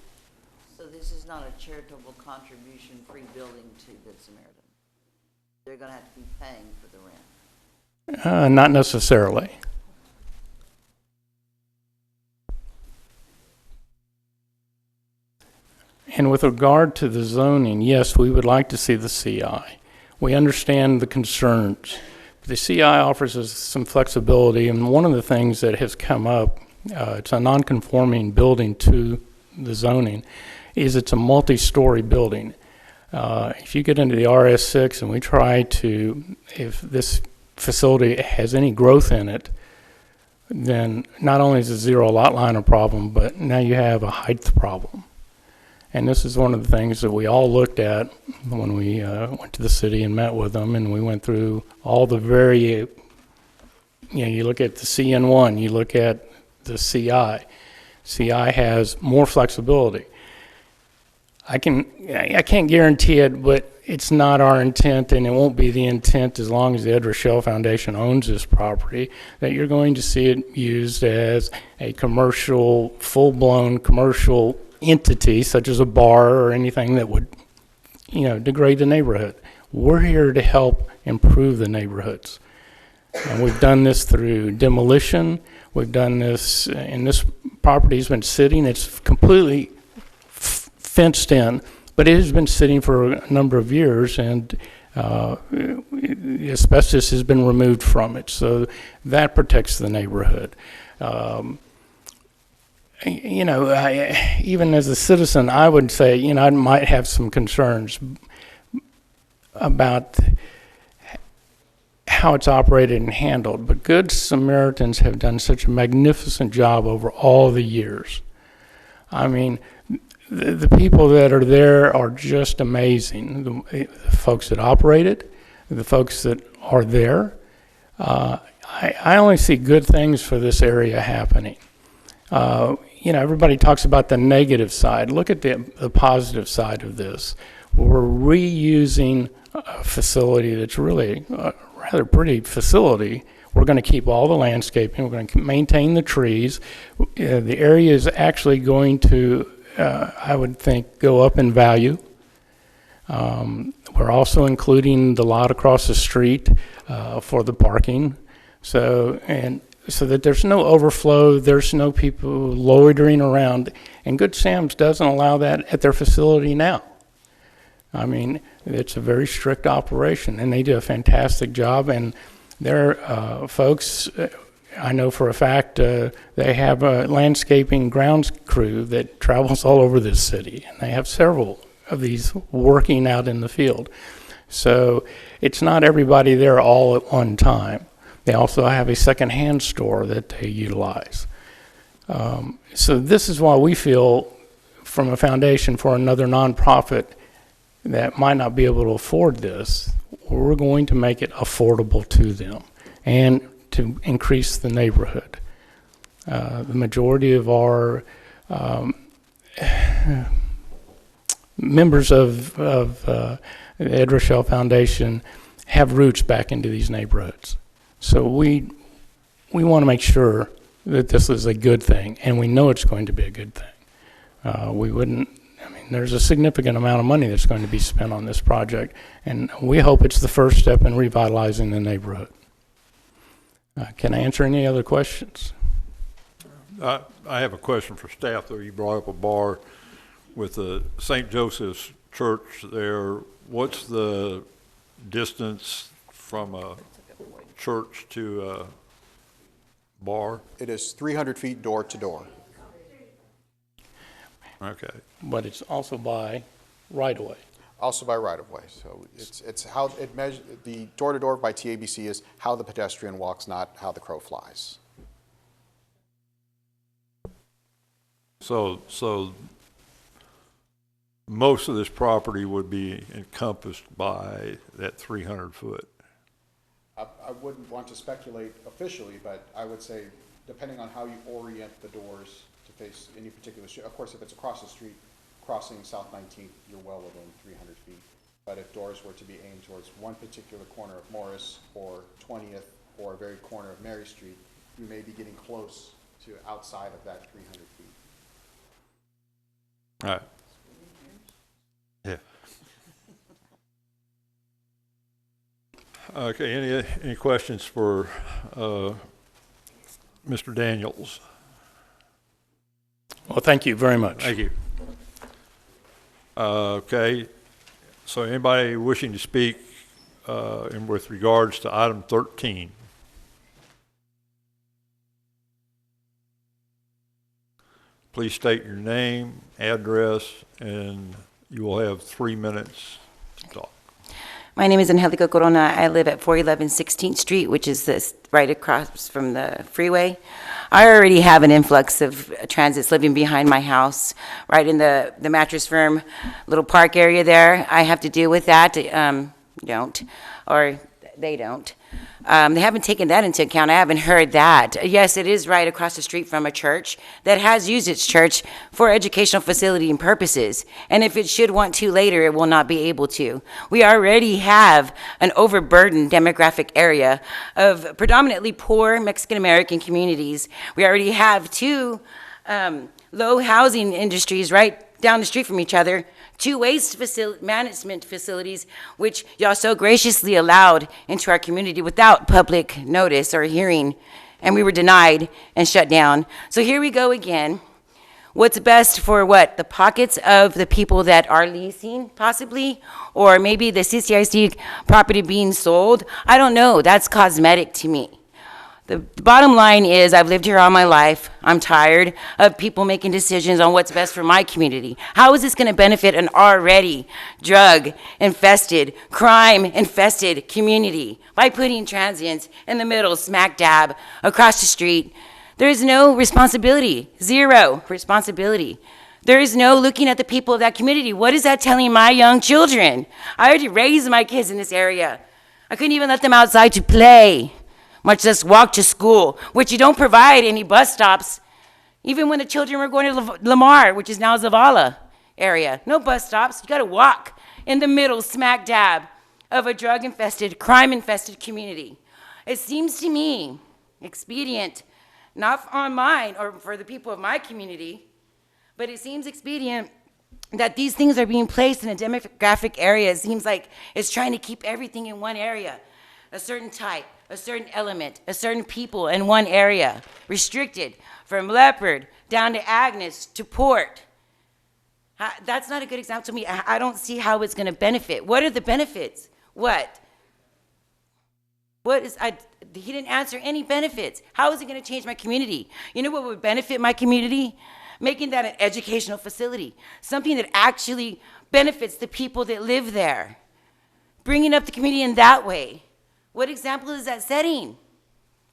So this is not a charitable contribution free building to Good Samaritan? They're going to have to be paying for the rent? Not necessarily. And with regard to the zoning, yes, we would like to see the CI. We understand the concerns. The CI offers us some flexibility, and one of the things that has come up, it's a non-conforming building to the zoning, is it's a multi-story building. If you get into the RS6 and we try to, if this facility has any growth in it, then not only is the zero lot line a problem, but now you have a height problem. And this is one of the things that we all looked at when we went to the city and met with them, and we went through all the you look at the CN1, you look at the CI. CI has more flexibility. I can't guarantee it, but it's not our intent, and it won't be the intent as long as the Ed Rochelle Foundation owns this property, that you're going to see it used as a commercial, full-blown commercial entity, such as a bar or anything that would, degrade the neighborhood. We're here to help improve the neighborhoods. And we've done this through demolition. We've done this, and this property's been sitting. It's completely fenced in, but it has been sitting for a number of years, and asbestos has been removed from it. So that protects the neighborhood. Even as a citizen, I would say, I might have some concerns about how it's operated and handled, but Good Samaritans have done such a magnificent job over all the years. I mean, the people that are there are just amazing. The folks that operate it, the folks that are there. I only see good things for this area happening. Everybody talks about the negative side. Look at the positive side of this. We're reusing a facility that's really a rather pretty facility. We're going to keep all the landscaping. We're going to maintain the trees. The area is actually going to, I would think, go up in value. We're also including the lot across the street for the parking. So that there's no overflow, there's no people loitering around, and Good Sam's doesn't allow that at their facility now. I mean, it's a very strict operation, and they do a fantastic job, and their folks, I know for a fact, they have a landscaping grounds crew that travels all over this city, and they have several of these working out in the field. So it's not everybody there all at one time. They also have a second-hand store that they utilize. So this is why we feel, from a foundation for another nonprofit that might not be able to afford this, we're going to make it affordable to them and to increase the neighborhood. The majority of our members of the Ed Rochelle Foundation have roots back into these neighborhoods. So we want to make sure that this is a good thing, and we know it's going to be a good thing. There's a significant amount of money that's going to be spent on this project, and we hope it's the first step in revitalizing the neighborhood. Can I answer any other questions? I have a question for staff, though. You brought up a bar with the St. Joseph's Church there. What's the distance from a church to a bar? It is 300 feet door to door. Okay. But it's also by right-of-way. Also by right-of-way. So it's how it measures, the door-to-door by TABC is how the pedestrian walks, not how the crow flies. So most of this property would be encompassed by that 300-foot. I wouldn't want to speculate officially, but I would say, depending on how you orient the doors to face any particular street, of course, if it's across the street, crossing South 19th, you're well within 300 feet. But if doors were to be aimed towards one particular corner of Morris or 20th or a very corner of Mary Street, you may be getting close to outside of that 300 feet. All right. Yeah. Okay, any questions for Mr. Daniels? Well, thank you very much. Thank you. Okay, so anybody wishing to speak with regards to item 13? Please state your name, address, and you will have 3 minutes to talk. My name is Angelica Corona. I live at 411 16th Street, which is this right across from the freeway. I already have an influx of transits living behind my house, right in the Mattress Firm little park area there. I have to deal with that. They don't. They haven't taken that into account. I haven't heard that. Yes, it is right across the street from a church that has used its church for educational facility and purposes. And if it should want to later, it will not be able to. We already have an overburdened demographic area of predominantly poor Mexican-American communities. We already have two low housing industries right down the street from each other, two waste management facilities, which y'all so graciously allowed into our community without public notice or hearing, and we were denied and shut down. So here we go again. What's best for what? The pockets of the people that are leasing, possibly? Or maybe the CCIC property being sold? I don't know. That's cosmetic to me. The bottom line is I've lived here all my life. I'm tired of people making decisions on what's best for my community. How is this going to benefit an already drug-infested, crime-infested community by putting transients in the middle, smack dab, across the street? There is no responsibility, zero responsibility. There is no looking at the people of that community. What is that telling my young children? I already raised my kids in this area. I couldn't even let them outside to play, much less walk to school, which you don't provide any bus stops. Even when the children were going to Lamar, which is now Zavala area, no bus stops. You gotta walk in the middle, smack dab, of a drug-infested, crime-infested community. It seems to me expedient, not on mine or for the people of my community, but it seems expedient that these things are being placed in a demographic area. It seems like it's trying to keep everything in one area, a certain type, a certain element, a certain people in one area, restricted from Leopard down to Agnes to Port. That's not a good example to me. I don't see how it's going to benefit. What are the benefits? What is, he didn't answer any benefits. How is it going to change my community? You know what would benefit my community? Making that an educational facility, something that actually benefits the people that live there. Bringing up the community in that way. What example is that setting?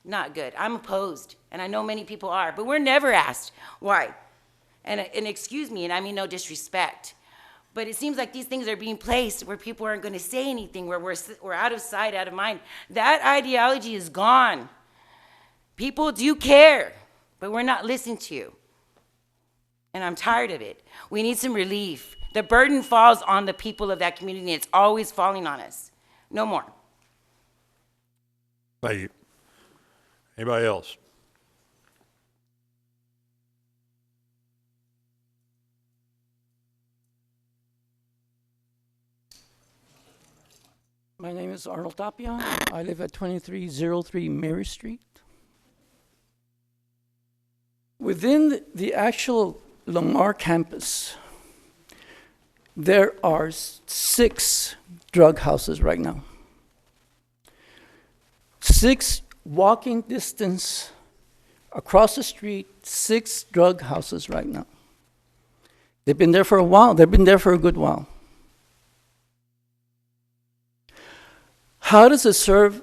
Not good. I'm opposed, and I know many people are, but we're never asked why. And excuse me, and I mean no disrespect, but it seems like these things are being placed where people aren't going to say anything, where we're out of sight, out of mind. That ideology is gone. People do care, but we're not listened to. And I'm tired of it. We need some relief. The burden falls on the people of that community, and it's always falling on us. No more. Thank you. Anybody else? My name is Arnold Tapia. I live at 2303 Mary Street. Within the actual Lamar campus, there are 6 drug houses right now. 6 walking distance across the street, 6 drug houses right now. They've been there for a while. They've been there for a good while. How does it serve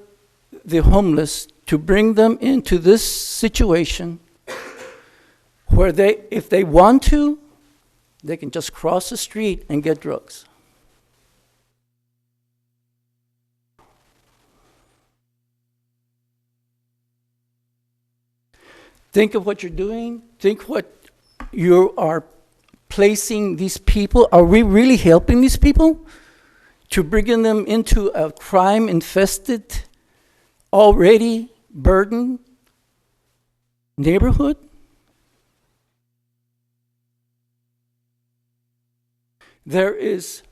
the homeless to bring them into this situation where they, if they want to, They can just cross the street and get drugs. Think of what you're doing. Think what you are placing these people. Are we really helping these people to bringing them into a crime-infested, already burdened neighborhood? There's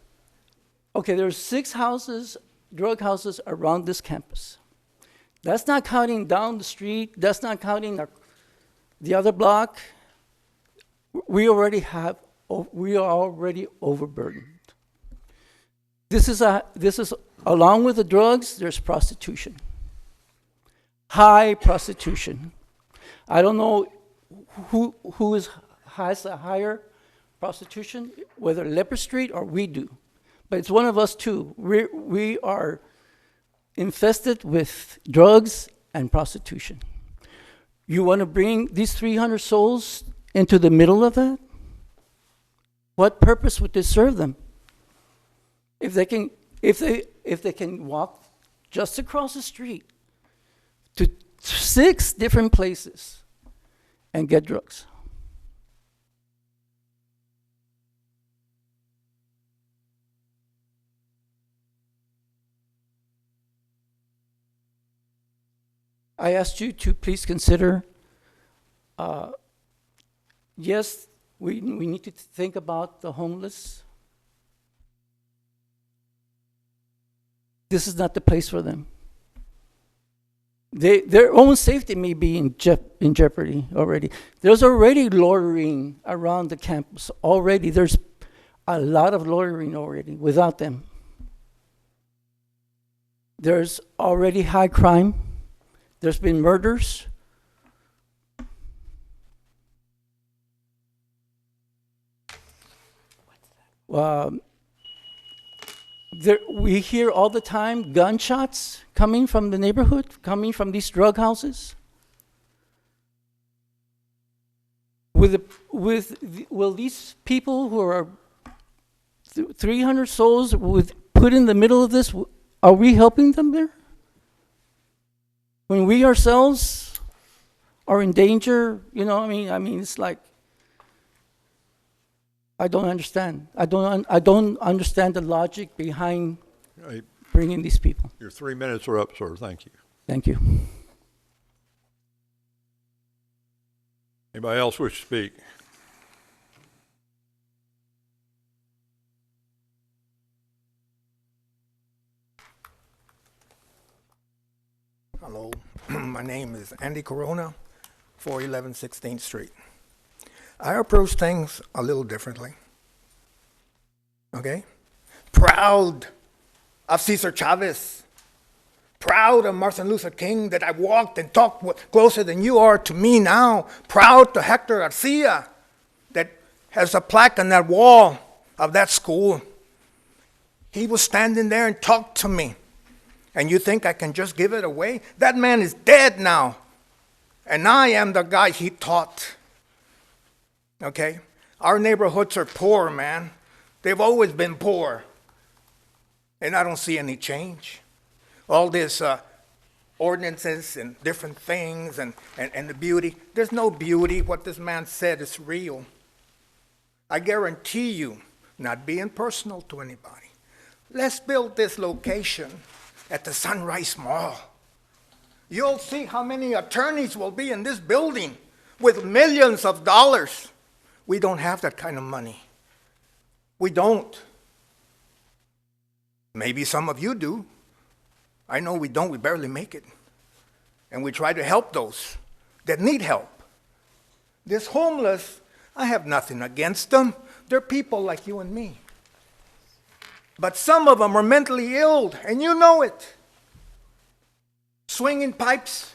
6 houses, drug houses around this campus. That's not counting down the street. That's not counting the other block. We are already overburdened. This is along with the drugs, there's prostitution. High prostitution. I don't know who has a higher prostitution, whether Leper Street or we do. But it's one of us too. We are infested with drugs and prostitution. You want to bring these 300 souls into the middle of that? What purpose would this serve them? If they can walk just across the street to 6 different places and get drugs. I asked you to please consider, yes, we need to think about the homeless. This is not the place for them. Their own safety may be in jeopardy already. There's already loitering around the campus already. There's a lot of loitering already without them. There's already high crime. There's been murders. We hear all the time gunshots coming from the neighborhood, coming from these drug houses. Will these people who are 300 souls put in the middle of this, are we helping them there? When we ourselves are in danger, I mean, it's like, I don't understand. I don't understand the logic behind bringing these people. Your 3 minutes are up, sir. Thank you. Thank you. Anybody else wish to speak? Hello, my name is Andy Corona, 411 16th Street. I approach things a little differently, okay? Proud of Cesar Chavez, proud of Martin Luther King, that I walked and talked closer than you are to me now, proud to Hector Garcia, that has a plaque on that wall of that school. He was standing there and talked to me. And you think I can just give it away? That man is dead now. And I am the guy he taught. Okay? Our neighborhoods are poor, man. They've always been poor. And I don't see any change. All this ordinances and different things and the beauty. There's no beauty. What this man said is real. I guarantee you, not being personal to anybody, let's build this location at the Sunrise Mall. You'll see how many attorneys will be in this building with millions of dollars. We don't have that kind of money. We don't. Maybe some of you do. I know we don't. We barely make it. And we try to help those that need help. This homeless, I have nothing against them. They're people like you and me. But some of them are mentally ill, and you know it. Swinging pipes,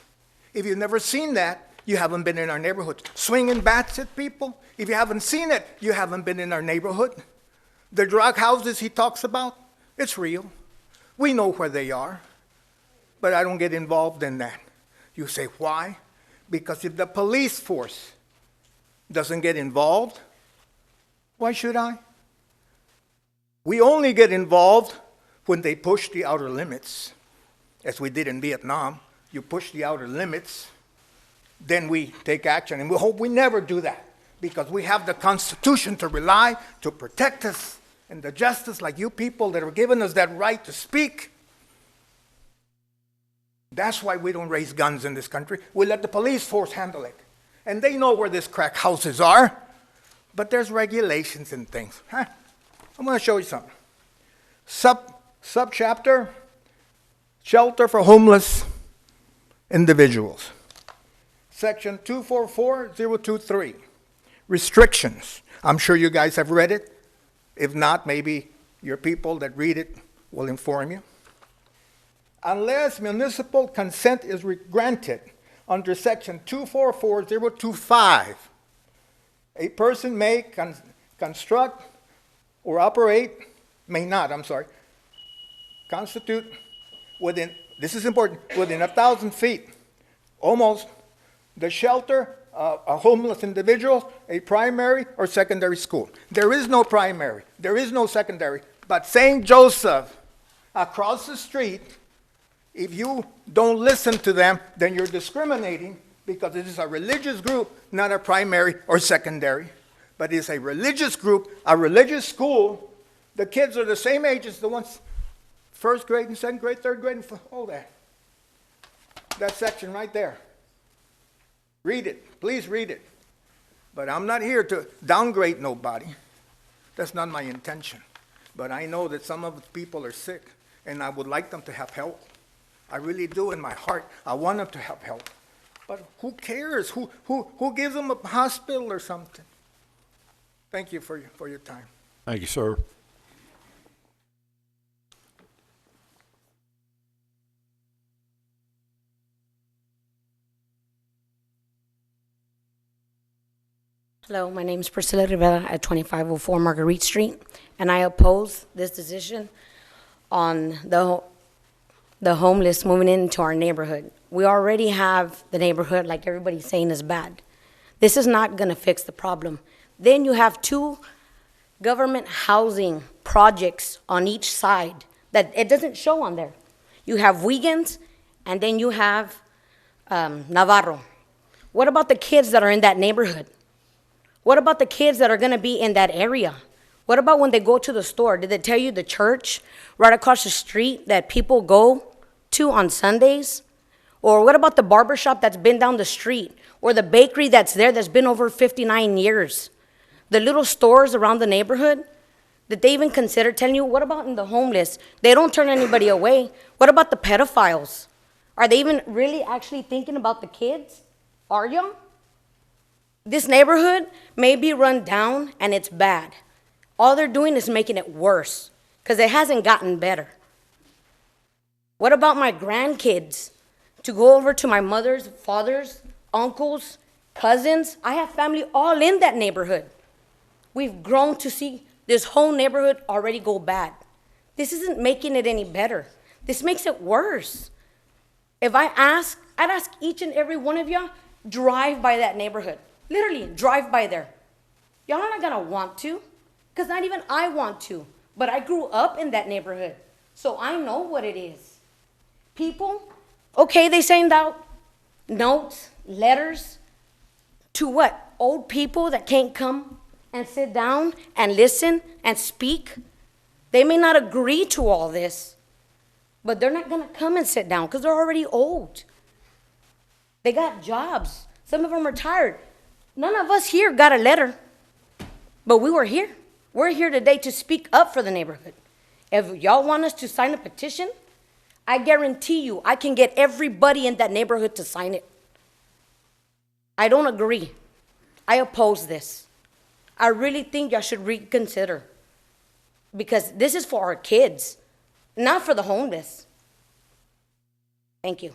if you've never seen that, you haven't been in our neighborhood. Swinging bats at people, if you haven't seen it, you haven't been in our neighborhood. The drug houses he talks about, it's real. We know where they are, but I don't get involved in that. You say, why? Because if the police force doesn't get involved, Why should I? We only get involved when they push the outer limits, as we did in Vietnam. You push the outer limits, then we take action. And we hope we never do that, because we have the Constitution to rely, to protect us, and the justice, like you people that are giving us that right to speak. That's why we don't raise guns in this country. We let the police force handle it. And they know where these crack houses are. But there's regulations and things. Huh? I'm going to show you something. Subchapter, shelter for homeless individuals. Section 244023, restrictions. I'm sure you guys have read it. If not, maybe your people that read it will inform you. Unless municipal consent is granted under section 244025, a person may construct or operate, constitute within, this is important, within 1,000 feet, almost, the shelter of a homeless individual, a primary or secondary school. There is no primary, there is no secondary, but St. Joseph, across the street, if you don't listen to them, then you're discriminating, because it is a religious group, not a primary or secondary, but it's a religious group, a religious school. The kids are the same age as the ones first grade and second grade, third grade, and all that. That section right there. Read it. Please read it. But I'm not here to downgrade nobody. That's not my intention. But I know that some of the people are sick, and I would like them to have help. I really do in my heart. I want them to have help. But who cares? Who gives them a hospital or something? Thank you for your time. Thank you, sir. Hello, my name is Priscilla Rivera at 2504 Marguerite Street, and I oppose this decision on the homeless moving into our neighborhood. We already have the neighborhood, like everybody's saying, is bad. This is not going to fix the problem. Then you have 2 government housing projects on each side that it doesn't show on there. You have Wiegand's, and then you have Navarro. What about the kids that are in that neighborhood? What about the kids that are going to be in that area? What about when they go to the store? Did they tell you the church right across the street that people go to on Sundays? Or what about the barbershop that's been down the street? Or the bakery that's there that's been over 59 years? The little stores around the neighborhood? Did they even consider telling you, what about in the homeless? They don't turn anybody away. What about the pedophiles? Are they even really actually thinking about the kids? Are you? This neighborhood may be run down and it's bad. All they're doing is making it worse because it hasn't gotten better. What about my grandkids? To go over to my mother's, father's, uncles, cousins. I have family all in that neighborhood. We've grown to see this whole neighborhood already go bad. This isn't making it any better. This makes it worse. If I'd ask each and every one of y'all, drive by that neighborhood. Literally, drive by there. Y'all are not gonna want to, because not even I want to. But I grew up in that neighborhood, so I know what it is. People, okay, they send out notes, letters, to what? Old people that can't come and sit down and listen and speak. They may not agree to all this, but they're not gonna come and sit down because they're already old. They got jobs. Some of them are retired. None of us here got a letter, but we were here. We're here today to speak up for the neighborhood. If y'all want us to sign a petition, I guarantee you I can get everybody in that neighborhood to sign it. I don't agree. I oppose this. I really think y'all should reconsider, because this is for our kids, not for the homeless. Thank you.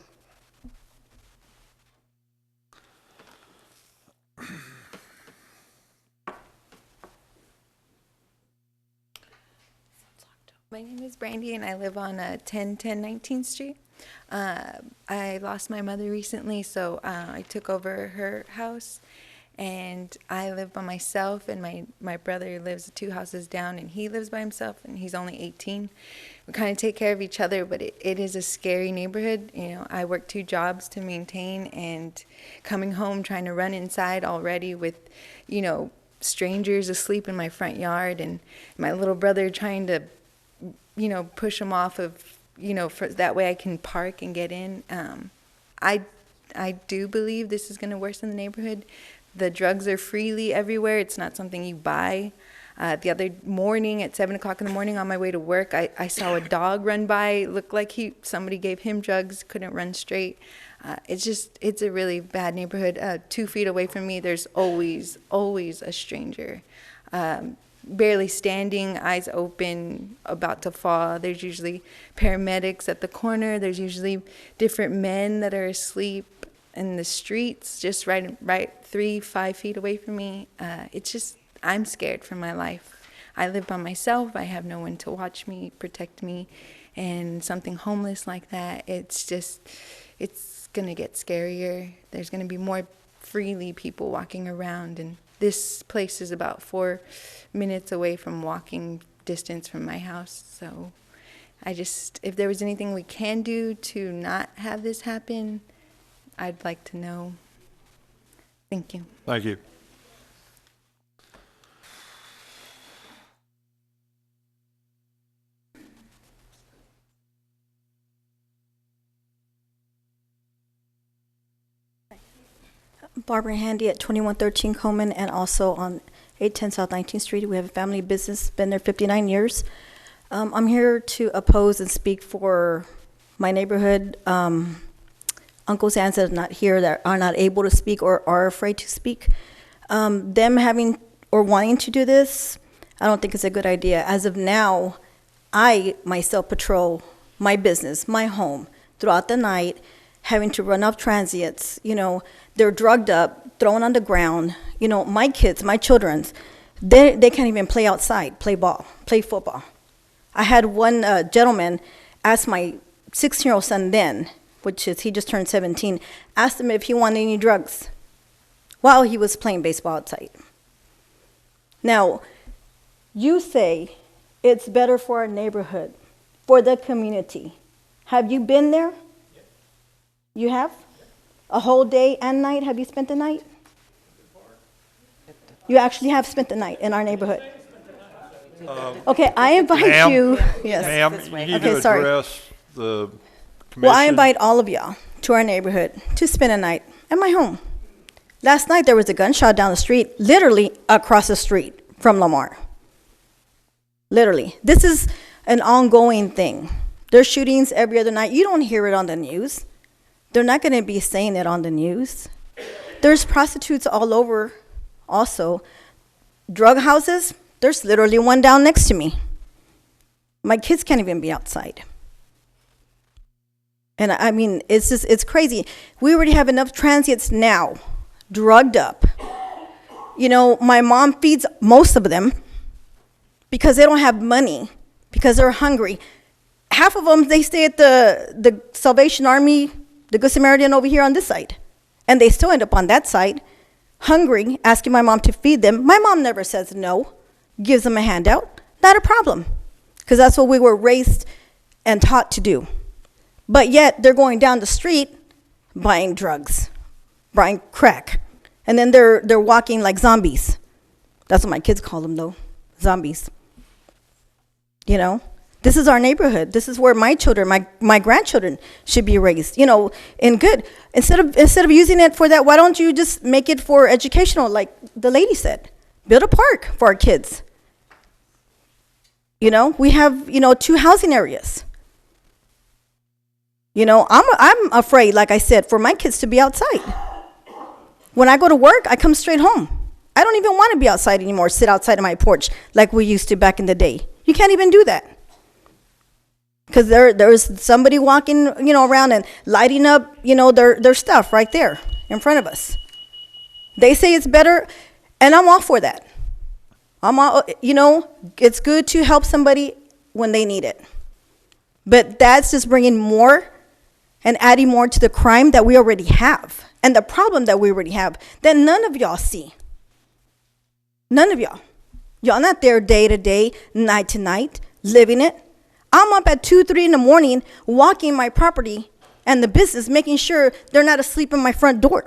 My name is Brandy, and I live on 1010 19th Street. I lost my mother recently, so I took over her house. And I live by myself, and my brother lives 2 houses down, and he lives by himself, and he's only 18. We kind of take care of each other, but it is a scary neighborhood. You know, I work 2 jobs to maintain, and coming home trying to run inside already with, you know, strangers asleep in my front yard, and my little brother trying to, you know, push him off of, you know, for that way I can park and get in. I do believe this is going to worsen the neighborhood. The drugs are freely everywhere. It's not something you buy. The other morning at 7 o'clock in the morning on my way to work, I saw a dog run by. It looked like somebody gave him drugs, couldn't run straight. It's a really bad neighborhood. 2 feet away from me, there's always a stranger. Barely standing, eyes open, about to fall. There's usually paramedics at the corner. There's usually different men that are asleep in the streets, just right 3-5 feet away from me. I'm scared for my life. I live by myself. I have no one to watch me, protect me, and something homeless like that, it's gonna get scarier. There's gonna be more freely people walking around, and this place is about 4 minutes away from walking distance from my house. So if there was anything we can do to not have this happen, I'd like to know. Thank you. Thank you. Barbara Handy at 2113 Coleman, and also on 810 South 19th Street. We have a family business, been there 59 years. I'm here to oppose and speak for my neighborhood. Uncles, aunts that are not here, that are not able to speak or are afraid to speak. Them having or wanting to do this, I don't think it's a good idea. As of now, I myself patrol my business, my home, throughout the night, having to run off transients. You know, they're drugged up, thrown on the ground. You know, my kids, my children's, they can't even play outside, play ball, play football. I had one gentleman ask my 16-year-old son then, he just turned 17, asked him if he wanted any drugs while he was playing baseball outside. Now, you say it's better for our neighborhood, for the community. Have you been there? You have? A whole day and night? Have you spent the night? You actually have spent the night in our neighborhood. Okay, I invite you. Yes. Ma'am, you need to address the commission. Well, I invite all of y'all to our neighborhood to spend a night at my home. Last night there was a gunshot down the street, literally across the street from Lamar. Literally. This is an ongoing thing. There's shootings every other night. You don't hear it on the news. They're not going to be saying it on the news. There's prostitutes all over also. Drug houses, there's literally one down next to me. My kids can't even be outside. And I mean, it's crazy. We already have enough transients now, drugged up. You know, my mom feeds most of them because they don't have money, because they're hungry. Half of them, they stay at the Salvation Army, the Good Samaritan over here on this side. And they still end up on that side, hungry, asking my mom to feed them. My mom never says no, gives them a handout. Not a problem, because that's what we were raised and taught to do. But yet, they're going down the street buying drugs, buying crack. And then they're walking like zombies. That's what my kids call them, though, zombies. You know? This is our neighborhood. This is where my children, my grandchildren should be raised, you know, in good. Instead of using it for that, why don't you just make it for educational, like the lady said? Build a park for our kids. You know, we have, 2 housing areas. You know, I'm afraid, like I said, for my kids to be outside. When I go to work, I come straight home. I don't even want to be outside anymore, sit outside of my porch like we used to back in the day. You can't even do that. Because there's somebody walking, around and lighting up, their stuff right there in front of us. They say it's better, and I'm all for that. It's good to help somebody when they need it. But that's just bringing more and adding more to the crime that we already have. and the problem that we already have that none of y'all see. None of y'all. Y'all not there day to day, night to night, living it. I'm up at 2, 3 in the morning, walking my property and the business, making sure they're not asleep in my front door.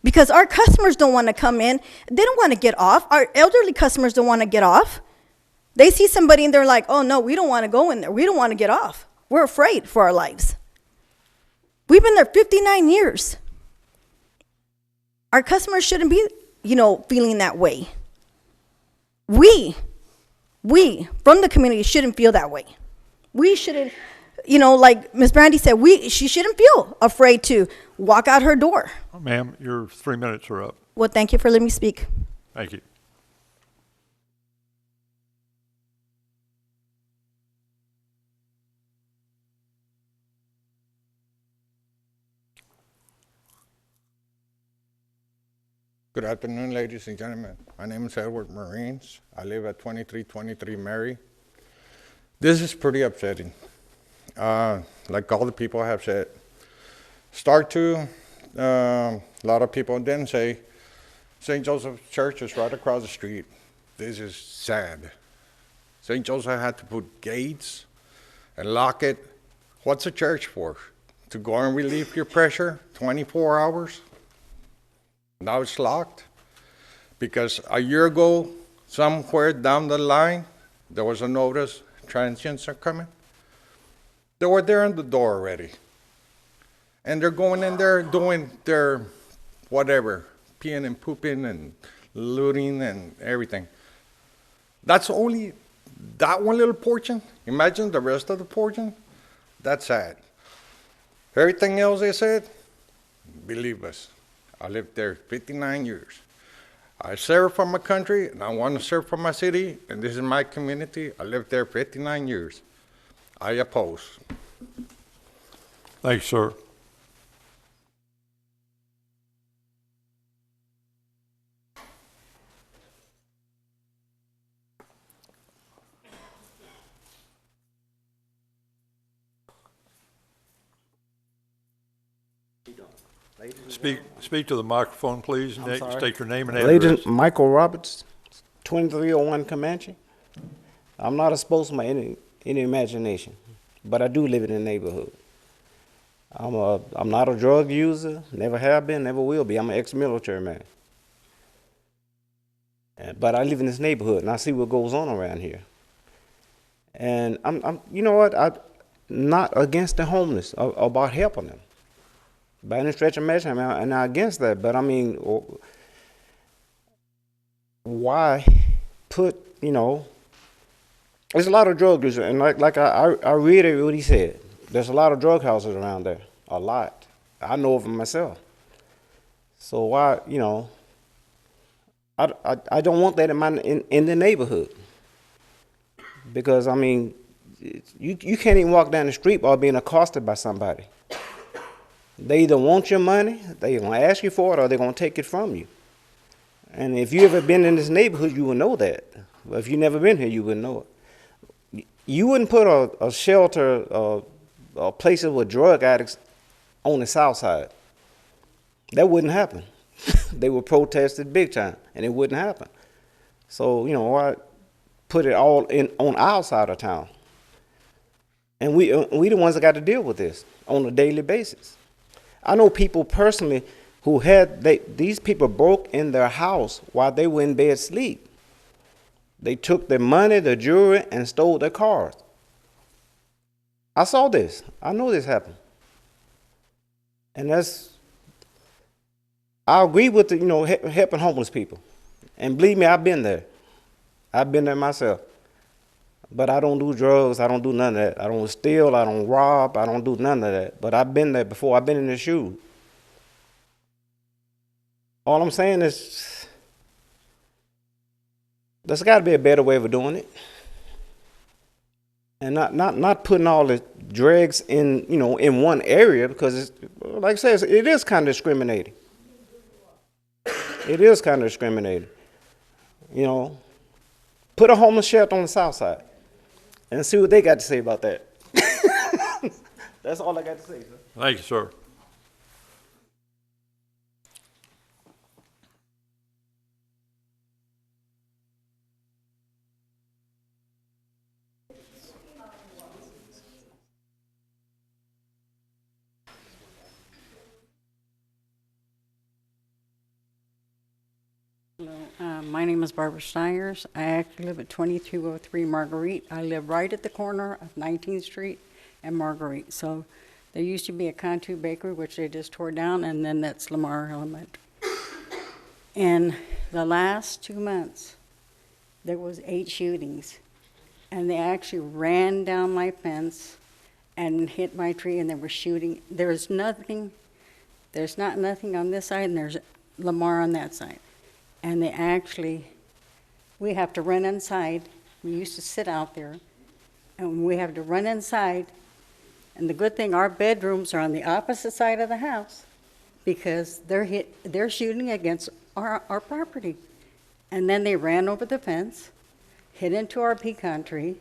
Because our customers don't want to come in. They don't want to get off. Our elderly customers don't want to get off. They see somebody and they're like, oh no, we don't want to go in there. We don't want to get off. We're afraid for our lives. We've been there 59 years. Our customers shouldn't be, feeling that way. We from the community shouldn't feel that way. We shouldn't, like Ms. Brandy said, she shouldn't feel afraid to walk out her door. Oh, ma'am, your 3 minutes are up. Well, thank you for letting me speak. Thank you. Good afternoon, ladies and gentlemen. My name is Edward Marines. I live at 2323 Mary. This is pretty upsetting. Like all the people have said. A lot of people didn't say, St. Joseph Church is right across the street. This is sad. St. Joseph had to put gates and lock it. What's a church for? To go and relieve your pressure 24 hours? Now it's locked because a year ago, somewhere down the line, there was a notice, transients are coming. They were there on the door already. And they're going in there doing their whatever, peeing and pooping and looting and everything. That's only that one little portion. Imagine the rest of the portion. That's sad. Everything else they said, believe us. I lived there 59 years. I served for my country, and I want to serve for my city, and this is my community. I lived there 59 years. I oppose. Thanks, sir. Speak to the microphone, please. State your name and address. Ladies, Michael Roberts, 2301 Comanche. I'm not exposed to any imagination, but I do live in the neighborhood. I'm not a drug user, never have been, never will be. I'm an ex-military man. But I live in this neighborhood, and I see what goes on around here. And I'm you know what? I'm not against the homeless, about helping them. By any stretch of measure, I'm not against that. But I mean, why put, there's a lot of drug users, and like I reiterate what he said. There's a lot of drug houses around there, a lot. I know of them myself. So why, I don't want that in the neighborhood. Because I mean, you can't even walk down the street without being accosted by somebody. They either want your money, they're gonna ask you for it, or they're gonna take it from you. And if you ever been in this neighborhood, you will know that. But if you never been here, you wouldn't know it. You wouldn't put a shelter, a place with drug addicts on the south side. That wouldn't happen. They would protest it big time, and it wouldn't happen. So, I put it all on our side of town. And we the ones that got to deal with this on a daily basis. I know people personally who these people broke in their house while they were in bed asleep. They took their money, their jewelry, and stole their cars. I saw this. I know this happened. And I agree with helping homeless people. And believe me, I've been there. I've been there myself. But I don't do drugs. I don't do none of that. I don't steal. I don't rob. I don't do none of that. But I've been there before. I've been in the shoes. All I'm saying is there's got to be a better way of doing it. And not putting all the dregs in, in one area, because it's, like I said, it is kind of discriminating. It is kind of discriminating. Put a homeless shelter on the south side and see what they got to say about that. That's all I got to say, sir. Thank you, sir. My name is Barbara Steyers. I actually live at 2203 Marguerite. I live right at the corner of 19th Street and Marguerite. So there used to be a Cantu Bakery, which they just tore down, and then that's Lamar Elementary. In the last 2 months, there was 8 shootings, and they actually ran down my fence and hit my tree, and they were shooting. There's not nothing on this side, and there's Lamar on that side. And we have to run inside. We used to sit out there, and we have to run inside. And the good thing, our bedrooms are on the opposite side of the house because they're shooting against our property. And then they ran over the fence, hit into our pecan tree,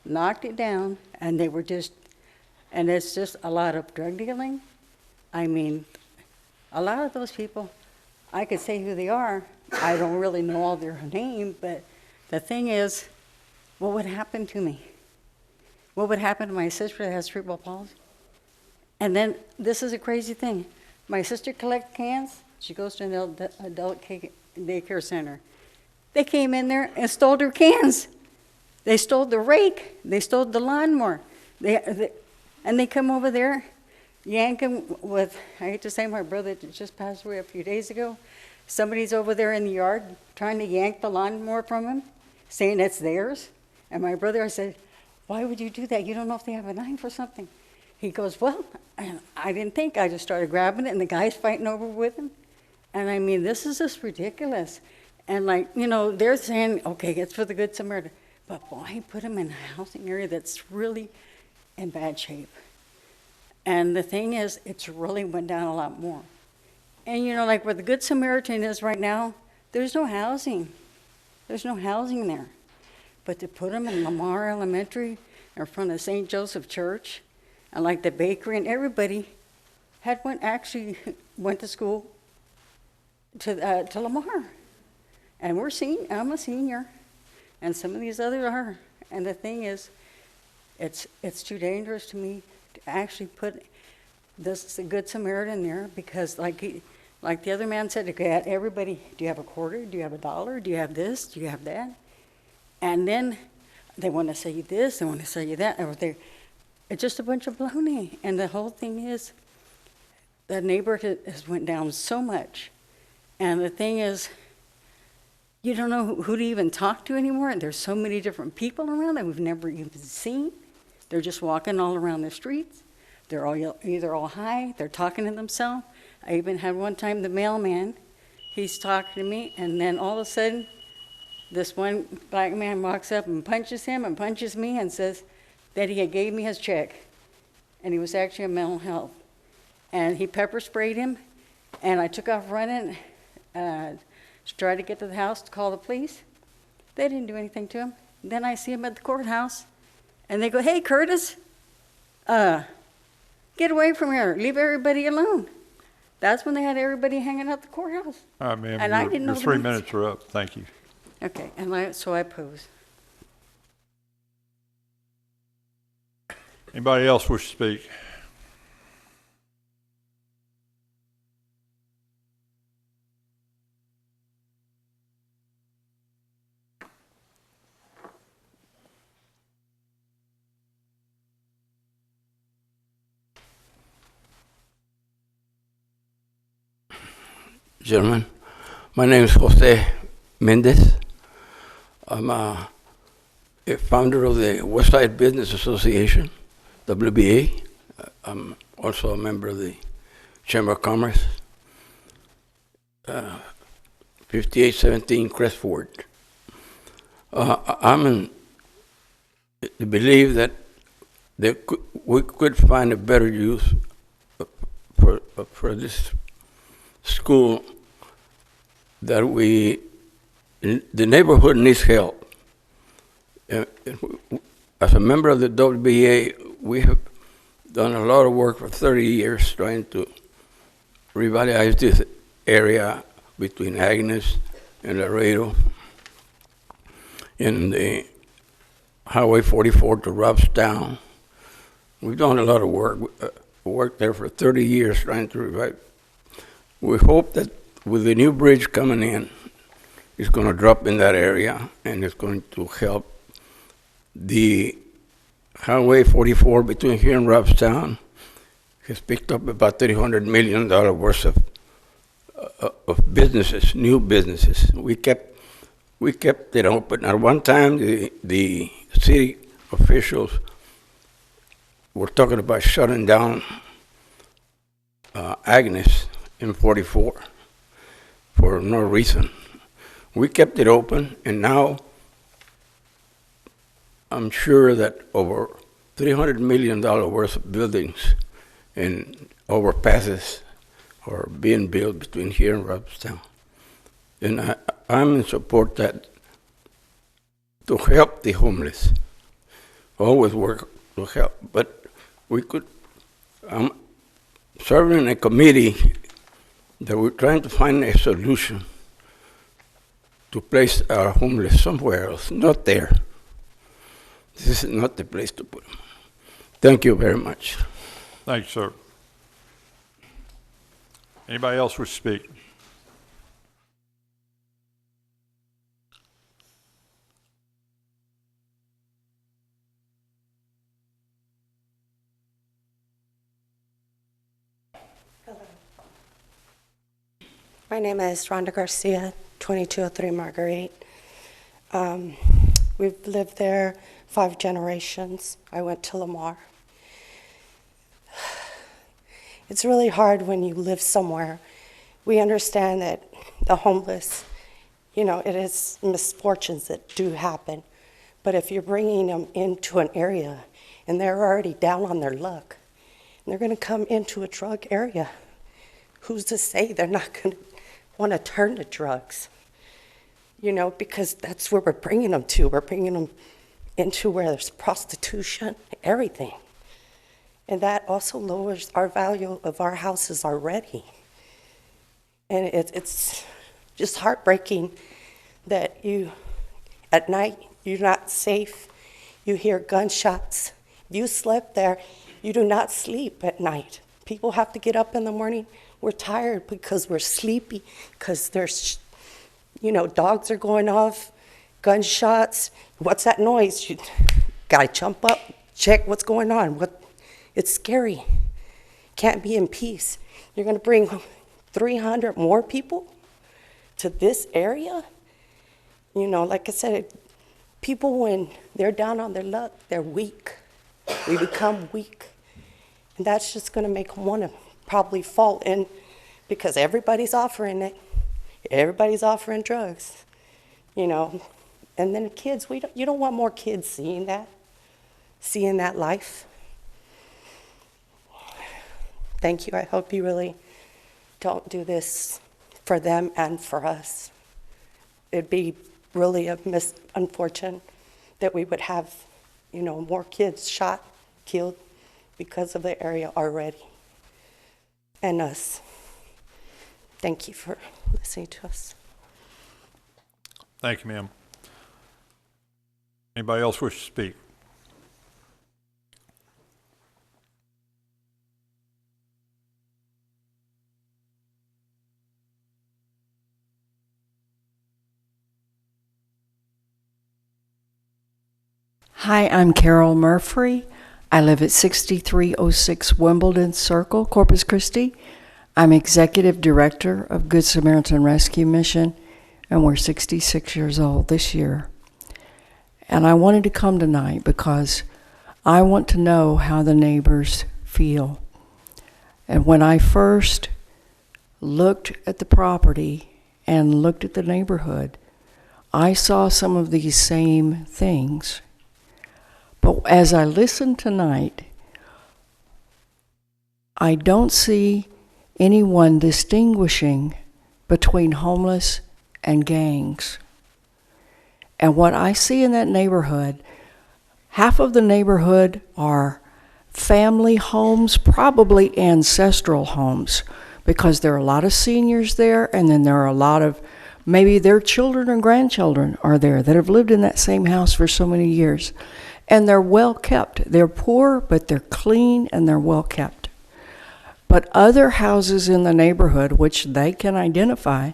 knocked it down, and and it's just a lot of drug dealing. I mean, a lot of those people, I could say who they are. I don't really know all their name, but the thing is, what would happen to me? What would happen to my sister that has cerebral palsy? And then, this is a crazy thing. My sister collects cans. She goes to an adult daycare center. They came in there and stole her cans. They stole the rake. They stole the lawnmower. And they come over there, yank them with, I hate to say my brother just passed away a few days ago. Somebody's over there in the yard trying to yank the lawnmower from him, saying it's theirs. And my brother, I said, why would you do that? You don't know if they have a knife or something. He goes, well, I didn't think. I just started grabbing it, and the guy's fighting over with him. And I mean, this is just ridiculous. And they're saying, okay, it's for the Good Samaritan. But why put him in a housing area that's really in bad shape? And the thing is, it's really went down a lot more. And like where the Good Samaritan is right now, there's no housing. There's no housing there. But to put them in Lamar Elementary in front of St. Joseph Church, and like the bakery and everybody actually went to school to Lamar. And I'm a senior, and some of these others are. And the thing is, it's too dangerous to me to actually put this Good Samaritan there because like the other man said, okay, everybody, do you have a quarter? Do you have a dollar? Do you have this? Do you have that? And then they want to sell you this, they want to sell you that. It's just a bunch of baloney. And the whole thing is, the neighborhood has went down so much. And the thing is, you don't know who to even talk to anymore. There's so many different people around that we've never even seen. They're just walking all around the streets. They're all either all high, they're talking to themselves. I even had one time the mailman, he's talking to me, and then all of a sudden, this one black man walks up and punches him and punches me and says that he had gave me his check. And he was actually a mental health. And he pepper sprayed him, and I took off running, tried to get to the house to call the police. They didn't do anything to him. Then I see him at the courthouse, and they go, hey, Curtis, get away from here. Leave everybody alone. That's when they had everybody hanging out the courthouse. All right, ma'am, And I didn't know your the 3 names. minutes are up. Thank you. Okay, and so I pose. Anybody else wish to speak? Gentlemen, my name is Jose Mendez. I'm a founder of the Westside Business Association, WBA. I'm also a member of the Chamber of Commerce, 5817 Crestford. I'm in the belief that we could find a better use for this school, that the neighborhood needs help. As a member of the WBA, we have done a lot of work for 30 years trying to revitalize this area between Agnes and Laredo in the Highway 44 to Robstown. We've done a lot of work. We worked there for 30 years trying to revive. We hope that with the new bridge coming in, is going to drop in that area, and it's going to help the Highway 44 between here and Robstown has picked up about $300 million worth of businesses, new businesses. We kept it open. At one time, the city officials were talking about shutting down Agnes in 44 for no reason. We kept it open, and now I'm sure that over $300 million worth of buildings and overpasses are being built between here and Robstown. And I'm in support that to help the homeless. Always work to help, but we could, I'm serving in a committee that we're trying to find a solution to place our homeless somewhere else, not there. This is not the place to put them. Thank you very much. Thank you, sir. Anybody else wish to speak? My name is Rhonda Garcia, 2203 Marguerite. We've lived there 5 generations. I went to Lamar. It's really hard when you live somewhere. We understand that the homeless, you know, it is misfortunes that do happen. But if you're bringing them into an area and they're already down on their luck, and they're going to come into a drug area, who's to say they're not going to want to turn to drugs? You know, because that's where we're bringing them to. We're bringing them into where there's prostitution, everything. And that also lowers our value of our houses already. And it's just heartbreaking that you, at night, you're not safe. You hear gunshots. If you slept there, you do not sleep at night. People have to get up in the morning. We're tired because we're sleepy, because there's, you know, dogs are going off, gunshots. What's that noise? You gotta jump up, check what's going on. It's scary. Can't be in peace. You're gonna bring 300 more people to this area? You know, like I said, people, when they're down on their luck, they're weak. We become weak. And that's just gonna make them wanna probably fall in, because everybody's offering it. Everybody's offering drugs, you know. And then kids, you don't want more kids seeing that life. Thank you. I hope you really don't do this for them and for us. It'd be really unfortunate that we would have, you know, more kids shot, killed because of the area already. And us. Thank you for listening to us. Thank you, ma'am. Anybody else wish to speak? Hi, I'm Carol Murphy. I live at 6306 Wimbledon Circle, Corpus Christi. I'm Executive Director of Good Samaritan Rescue Mission, and we're 66 years old this year. And I wanted to come tonight because I want to know how the neighbors feel. And when I first looked at the property and looked at the neighborhood, I saw some of these same things. But as I listen tonight, I don't see anyone distinguishing between homeless and gangs. And what I see in that neighborhood, half of the neighborhood are family homes, probably ancestral homes, because there are a lot of seniors there, and then there are a lot of, maybe their children and grandchildren are there that have lived in that same house for so many years. And they're well kept. They're poor, but they're clean and they're well kept. But other houses in the neighborhood, which they can identify,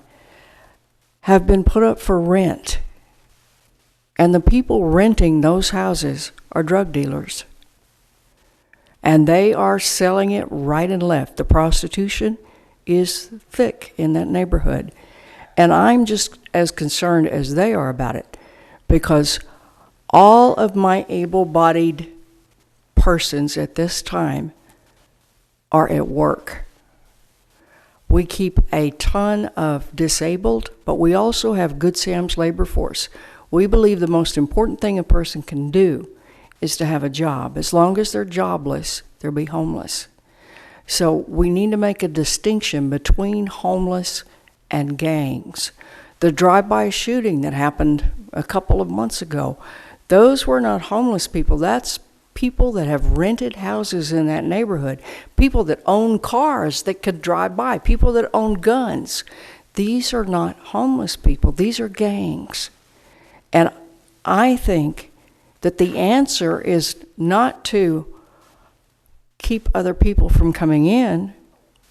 have been put up for rent. And the people renting those houses are drug dealers. And they are selling it right and left. The prostitution is thick in that neighborhood. And I'm just as concerned as they are about it, because all of my able-bodied persons at this time are at work. We keep a ton of disabled, but we also have Good Sam's labor force. We believe the most important thing a person can do is to have a job. As long as they're jobless, they'll be homeless. So we need to make a distinction between homeless and gangs. The drive-by shooting that happened a couple of months ago, those were not homeless people. That's people that have rented houses in that neighborhood, people that own cars that could drive by, people that own guns. These are not homeless people. These are gangs. And I think that the answer is not to keep other people from coming in.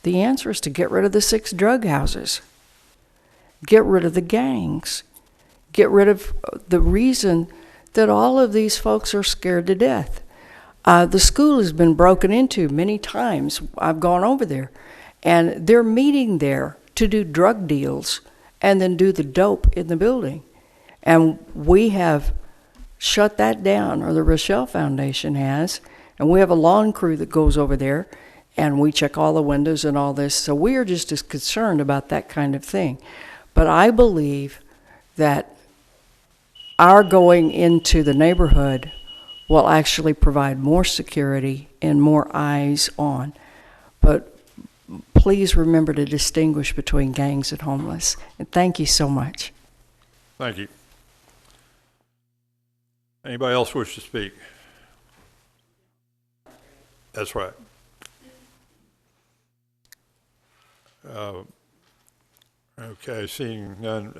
The answer is to get rid of the 6 drug houses. Get rid of the gangs. Get rid of the reason that all of these folks are scared to death. The school has been broken into many times. I've gone over there. And they're meeting there to do drug deals and then do the dope in the building. And we have shut that down, or the Rochelle Foundation has. And we have a lawn crew that goes over there, and we check all the windows and all this. So we are just as concerned about that kind of thing. But I believe that our going into the neighborhood will actually provide more security and more eyes on. But please remember to distinguish between gangs and homeless. And thank you so much. Thank you. Anybody else wish to speak? That's right. Okay, seeing none.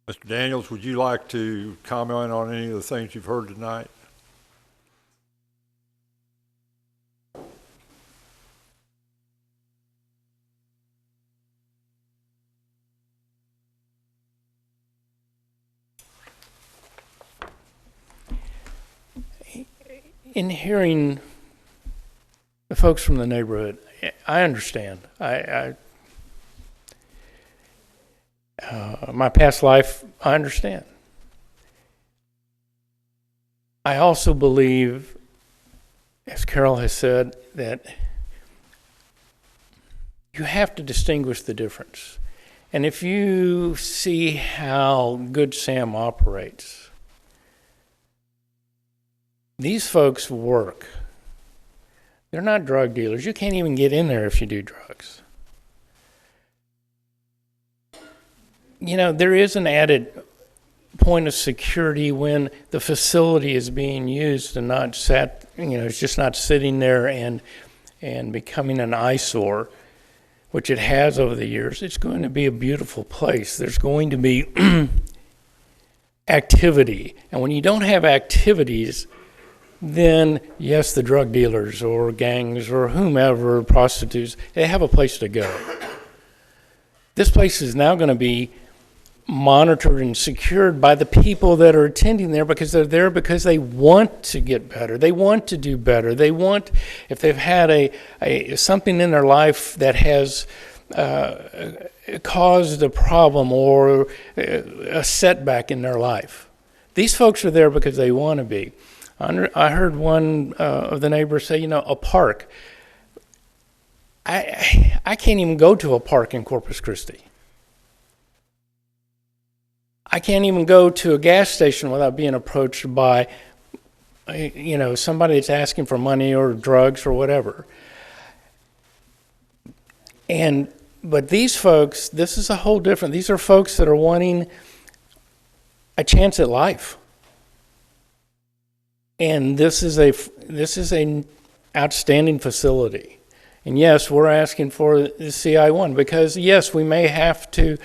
Mr. Daniels, would you like to comment on any of the things you've heard tonight? In hearing the folks from the neighborhood, I understand. My past life, I understand. I also believe, as Carol has said, that you have to distinguish the difference. And if you see how Good Sam operates, these folks work. They're not drug dealers. You can't even get in there if you do drugs. You know, there is an added point of security when the facility is being used and not it's just not sitting there and becoming an eyesore, which it has over the years. It's going to be a beautiful place. There's going to be activity. And when you don't have activities, then yes, the drug dealers or gangs or whomever, prostitutes, they have a place to go. This place is now going to be monitored and secured by the people that are attending there, because they're there because they want to get better. They want to do better. They want, if they've had something in their life that has caused a problem or a setback in their life. These folks are there because they want to be. I heard one of the neighbors say, a park. I can't even go to a park in Corpus Christi. I can't even go to a gas station without being approached by, somebody that's asking for money or drugs or whatever. But these folks, this is a whole different. These are folks that are wanting a chance at life. And this is an outstanding facility. And yes, we're asking for the CI1 because yes, we may have to,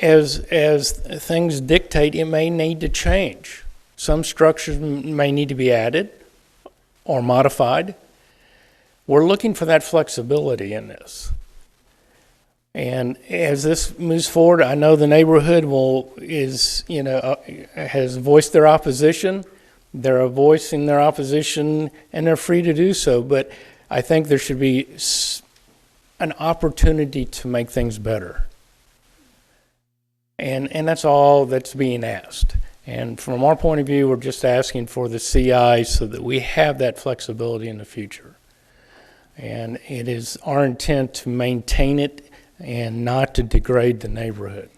as things dictate, it may need to change. Some structures may need to be added or modified. We're looking for that flexibility in this. And as this moves forward, I know the neighborhood has voiced their opposition. They're voicing their opposition, and they're free to do so. But I think there should be an opportunity to make things better. And that's all that's being asked. And from our point of view, we're just asking for the CI so that we have that flexibility in the future. And it is our intent to maintain it and not to degrade the neighborhood.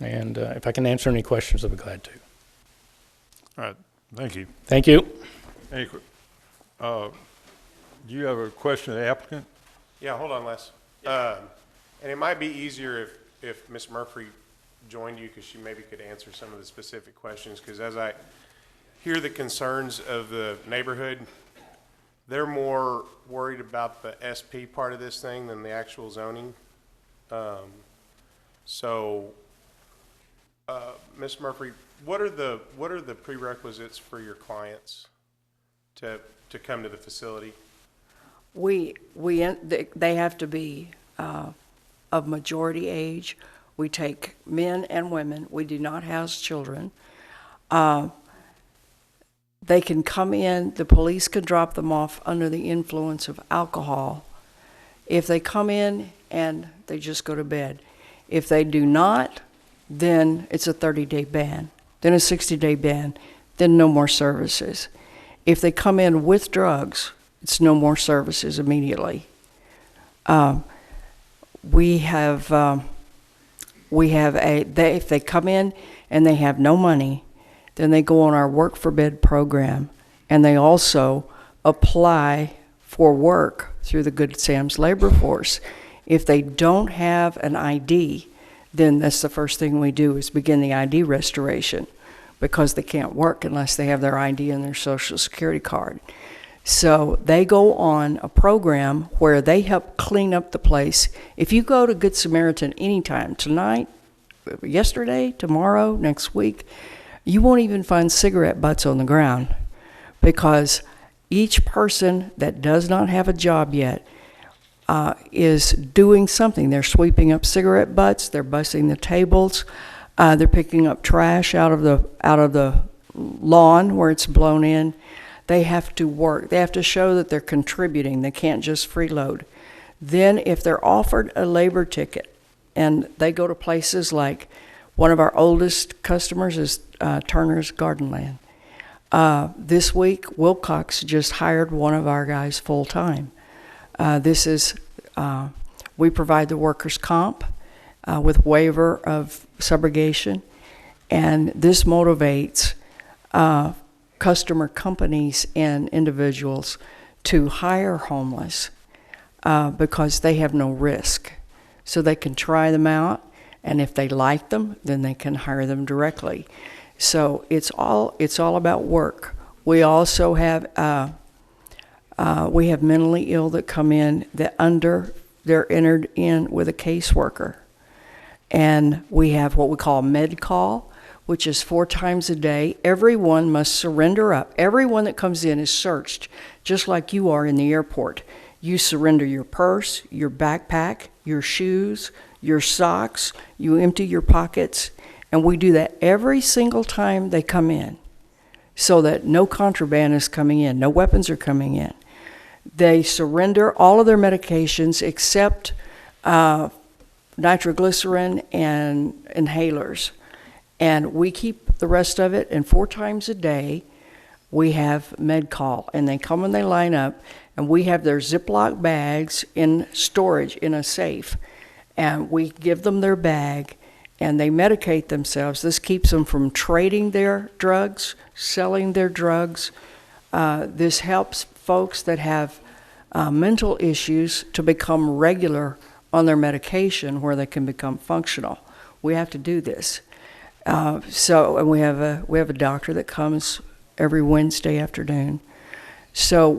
And if I can answer any questions, I'll be glad to. All right, thank you. Thank you. Do you have a question of the applicant? Yeah, hold on, Les. And it might be easier if Ms. Murphy joined you, because she maybe could answer some of the specific questions, because as I hear the concerns of the neighborhood, they're more worried about the SP part of this thing than the actual zoning. Ms. Murphy, what are the prerequisites for your clients to come to the facility? They have to be of majority age. We take men and women. We do not house children. They can come in. The police can drop them off under the influence of alcohol. If they come in and they just go to bed. If they do not, then it's a 30-day ban, then a 60-day ban, then no more services. If they come in with drugs, it's no more services immediately. If they come in and they have no money, then they go on our Work for Bed program, and they also apply for work through the Good Sam's labor force. If they don't have an ID, then that's the first thing we do is begin the ID restoration, because they can't work unless they have their ID and their Social Security card. So they go on a program where they help clean up the place. If you go to Good Samaritan anytime, tonight, yesterday, tomorrow, next week, you won't even find cigarette butts on the ground, because each person that does not have a job yet is doing something. They're sweeping up cigarette butts, they're bussing the tables, they're picking up trash out of the lawn where it's blown in. They have to work. They have to show that they're contributing. They can't just freeload. Then if they're offered a labor ticket, and they go to places like, one of our oldest customers is Turner's Gardenland. This week, Wilcox just hired one of our guys full-time. We provide the workers' comp with waiver of subrogation, and this motivates customer companies and individuals to hire homeless because they have no risk. So they can try them out, and if they like them, then they can hire them directly. So it's all about work. We also have mentally ill that come in they're entered in with a caseworker, and we have what we call med call, which is 4 times a day. Everyone must surrender up. Everyone that comes in is searched, just like you are in the airport. You surrender your purse, your backpack, your shoes, your socks, you empty your pockets, and we do that every single time they come in, so that no contraband is coming in, no weapons are coming in. They surrender all of their medications except nitroglycerin and inhalers. And we keep the rest of it, and 4 times a day we have med call, and they come and they line up, and we have their Ziploc bags in storage in a safe, and we give them their bag, and they medicate themselves. This keeps them from trading their drugs, selling their drugs. This helps folks that have mental issues to become regular on their medication where they can become functional. We have to do this. And we have a doctor that comes every Wednesday afternoon. So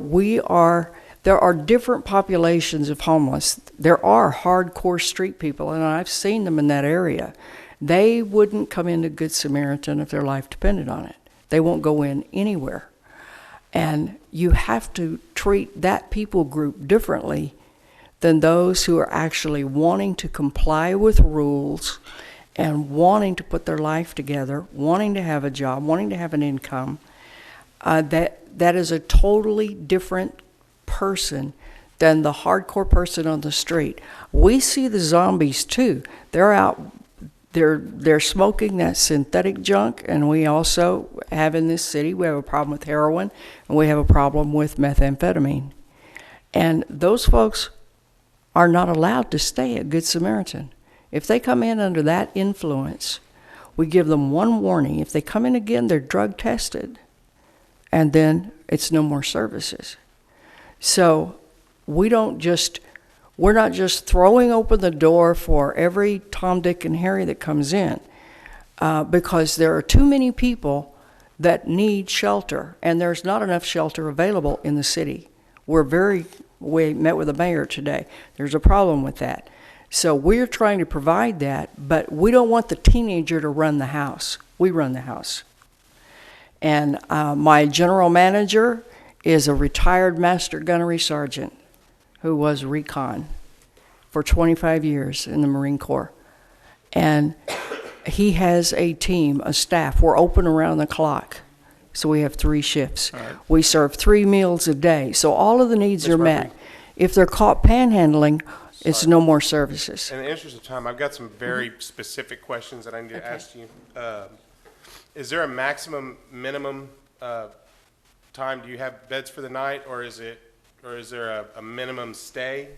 there are different populations of homeless. There are hardcore street people, and I've seen them in that area. They wouldn't come into Good Samaritan if their life depended on it. They won't go in anywhere. And you have to treat that people group differently than those who are actually wanting to comply with rules and wanting to put their life together, wanting to have a job, wanting to have an income. That is a totally different person than the hardcore person on the street. We see the zombies too. They're out, they're smoking that synthetic junk, and we also have in this city, we have a problem with heroin, and we have a problem with methamphetamine. And those folks are not allowed to stay at Good Samaritan. If they come in under that influence, we give them one warning. If they come in again, they're drug tested, and then it's no more services. So we're not just throwing open the door for every Tom, Dick, and Harry that comes in, because there are too many people that need shelter, and there's not enough shelter available in the city. We met with the mayor today. There's a problem with that. So we're trying to provide that, but we don't want the teenager to run the house. We run the house. And my general manager is a retired master gunnery sergeant who was recon for 25 years in the Marine Corps. And he has a team, a staff. We're open around the clock. So we have 3 shifts. All right. We serve 3 meals a day. So all of the needs Ms. are met. If they're caught panhandling, it's no more services. In the interest of time, I've got some very specific questions that I need to ask you. Is there a maximum, minimum time? Do you have beds for the night, or is there a minimum stay?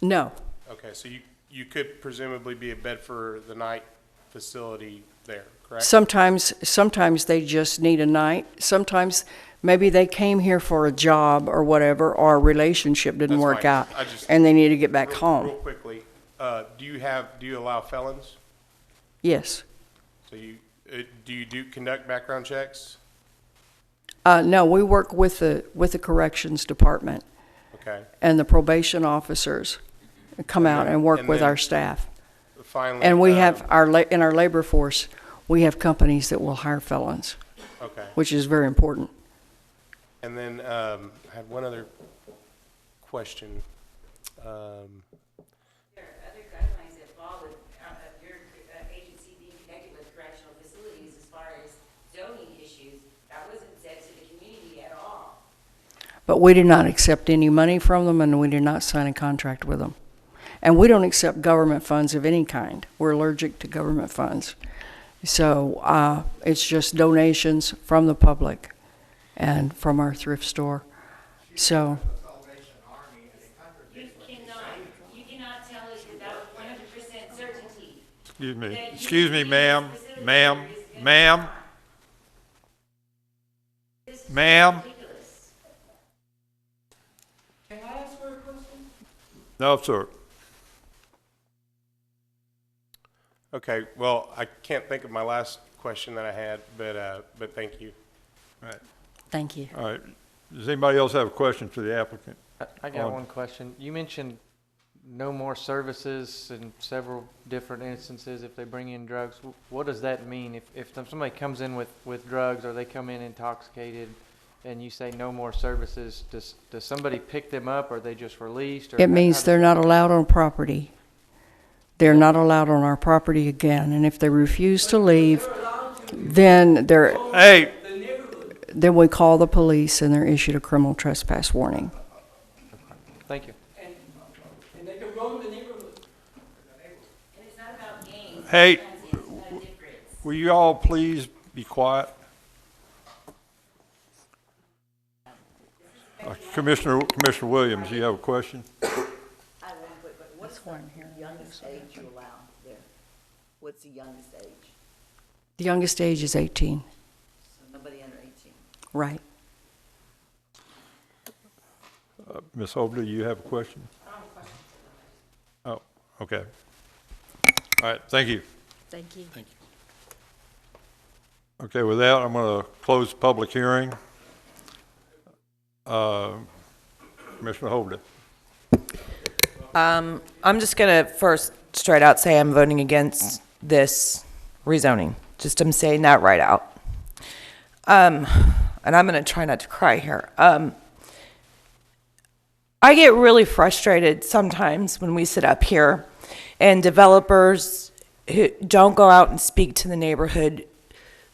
No. Okay, so you could presumably be a bed for the night facility there, correct? Sometimes they just need a night. Sometimes maybe they came here for a job or whatever, or a relationship didn't That's work fine. out, I just- and they need to get back home. Real quickly, do you allow felons? Yes. So do you conduct background checks? No, we work with the corrections department. Okay. And the probation officers come out and work with our staff. Finally, And we have in our labor force, we have companies that will hire felons. Okay. Which is very important. And then I had one other question. There are other guidelines that fall with your agency being connected with correctional facilities as far as zoning issues. That wasn't said to the community at all. But we did not accept any money from them, and we did not sign a contract with them. And we don't accept government funds of any kind. We're allergic to government funds. So it's just donations from the public and from our thrift store. So You cannot tell us without 100% certainty. Excuse me, ma'am. Ma'am. Can I ask her a question? No, sir. Okay, well, I can't think of my last question that I had, but thank you. All right. Thank you. All right. Does anybody else have a question for the applicant? I got one question. You mentioned no more services in several different instances if they bring in drugs. What does that mean? If somebody comes in with drugs, or they come in intoxicated, and you say no more services, does somebody pick them up, or are they just released? Or it means they're not allowed on property. They're not allowed on our property again. And if they refuse to leave, then then we call the police, and they're issued a criminal trespass warning. Thank you. And they can roam the neighborhood. And it's not about gangs. Hey, will you all please be quiet? Commissioner Williams, you have a question? I have one quick, but what's the youngest age you allow there? What's the youngest age? The youngest age is 18. So nobody under 18? Right. Ms. Hobley, you have a question? Oh, okay. All right, thank you. Thank you. Thank you. Okay, with that, I'm going to close the public hearing. Commissioner Hobley. I'm just going to first straight out say I'm voting against this rezoning. Just I'm saying that right out. And I'm going to try not to cry here. I get really frustrated sometimes when we sit up here and developers who don't go out and speak to the neighborhood